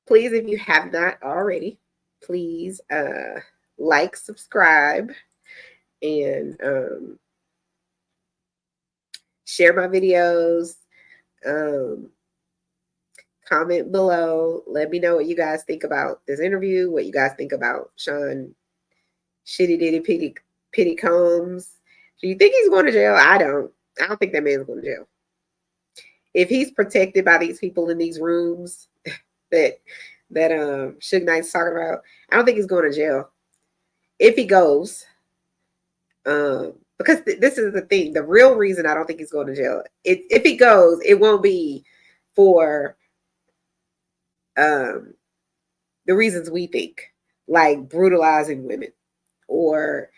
Please, if you have not already, please like, subscribe, and share my videos. Comment below. Let me know what you guys think about this interview, what you guys think about Sean Shitty Diddy Pitty Combs. Do you think he's going to jail? I don't think that man's going to jail. If he's protected by these people in these rooms that Suge Knight's talking about, I don't think he's going to jail. If he goes, because this is the thing, the real reason I don't think he's going to jail. If he goes, it won't be for the reasons we think, like brutalizing women or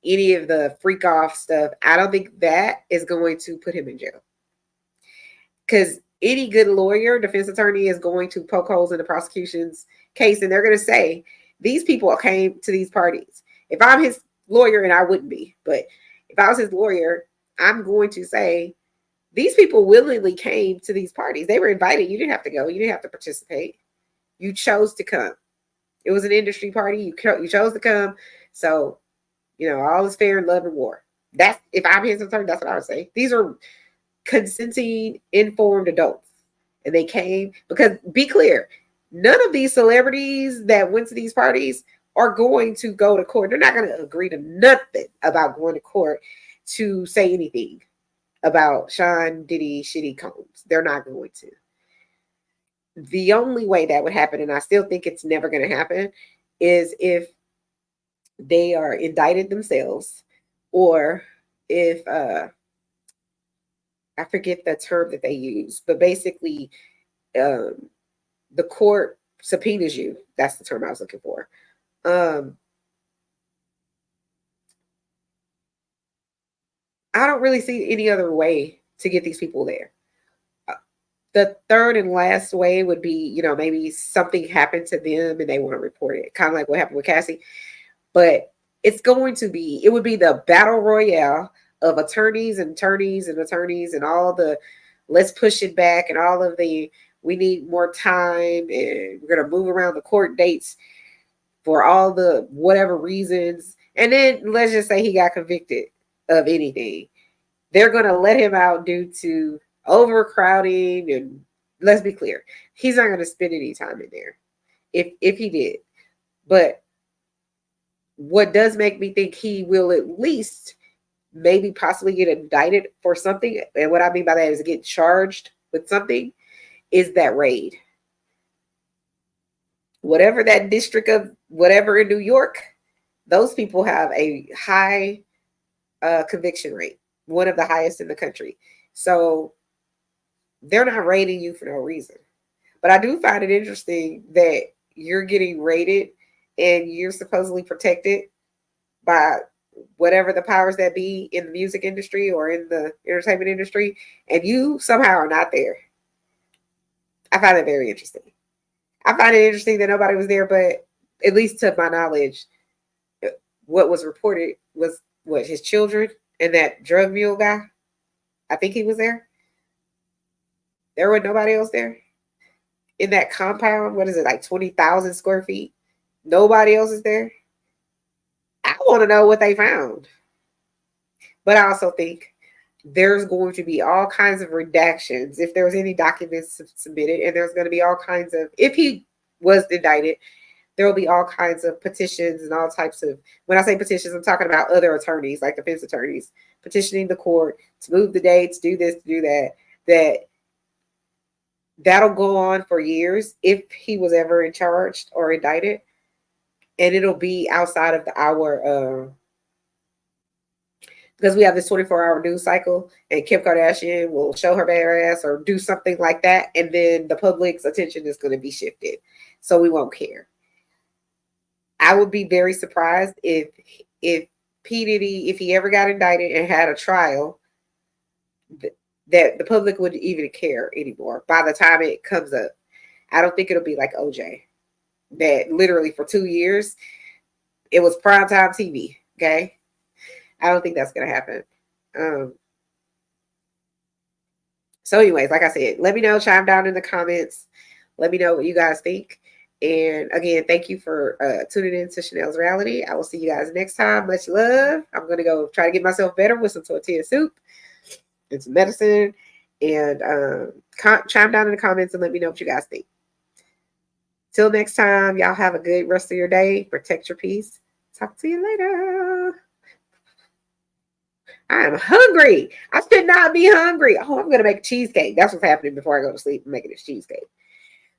any of the freak off stuff. I don't think that is going to put him in jail. Because any good lawyer, defense attorney, is going to poke holes in the prosecution's case, and they're going to say, these people came to these parties. If I'm his lawyer, and I wouldn't be, but if I was his lawyer, I'm going to say, these people willingly came to these parties. They were invited. You didn't have to go. You didn't have to participate. You chose to come. It was an industry party. You chose to come. So, all is fair in love and war. That's, if I'm his attorney, that's what I would say. These are consenting, informed adults. And they came because, be clear, none of these celebrities that went to these parties are going to go to court. They're not going to agree to nothing about going to court to say anything about Sean Diddy Shitty Combs. They're not going to. The only way that would happen, and I still think it's never going to happen, is if they are indicted themselves, or if I forget the term that they use, but basically the court subpoenas you. That's the term I was looking for. I don't really see any other way to get these people there. The third and last way would be, maybe something happened to them and they want to report it. Kind of like what happened with Cassie. But it would be the battle royale of attorneys and all the let's push it back and all of the we need more time and we're going to move around the court dates for all the whatever reasons. And then let's just say he got convicted of anything. They're going to let him out due to overcrowding. And let's be clear, he's not going to spend any time in there if he did. But what does make me think he will at least maybe possibly get indicted for something, and what I mean by that is get charged with something, is that raid. Whatever that district of whatever in New York, those people have a high conviction rate, one of the highest in the country. So they're not raiding you for no reason. But I do find it interesting that you're getting raided and you're supposedly protected by whatever the powers that be in the music industry or in the entertainment industry, and you somehow are not there. I find it very interesting. I find it interesting that nobody was there, but at least to my knowledge, what was reported was his children and that drug mule guy. I think he was there. There was nobody else there in that compound. What is it, like 20,000 square feet? Nobody else is there. I want to know what they found. But I also think there's going to be all kinds of redactions if there's any documents submitted, and there's going to be all kinds of, if he was indicted, there will be all kinds of petitions and all types of, when I say petitions, I'm talking about other attorneys, like defense attorneys, petitioning the court to move the dates, do this, to do that, that'll go on for years if he was ever charged or indicted. And it'll be outside of our because we have this 24-hour news cycle, and Kim Kardashian will show her bare ass or do something like that, and then the public's attention is going to be shifted, so we won't care. I would be very surprised if P. Diddy, if he ever got indicted and had a trial, that the public wouldn't even care anymore by the time it comes up. I don't think it'll be like OJ, that literally for 2 years, it was primetime TV, okay? I don't think that's going to happen. So anyways, like I said, let me know, chime down in the comments. Let me know what you guys think. And again, thank you for tuning in to Chanel's Reality. I will see you guys next time. Much love. I'm going to go try to get myself better with some tortilla soup and some medicine. And chime down in the comments and let me know what you guys think. Till next time, y'all have a good rest of your day. Protect your peace. Talk to you later. I am hungry. I should not be hungry. Oh, I'm going to make a cheesecake. That's what's happening before I go to sleep. I'm making this cheesecake.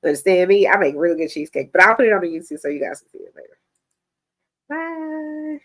Understand me? I make really good cheesecake, but I'll put it on the YouTube so you guys can see it later. Bye.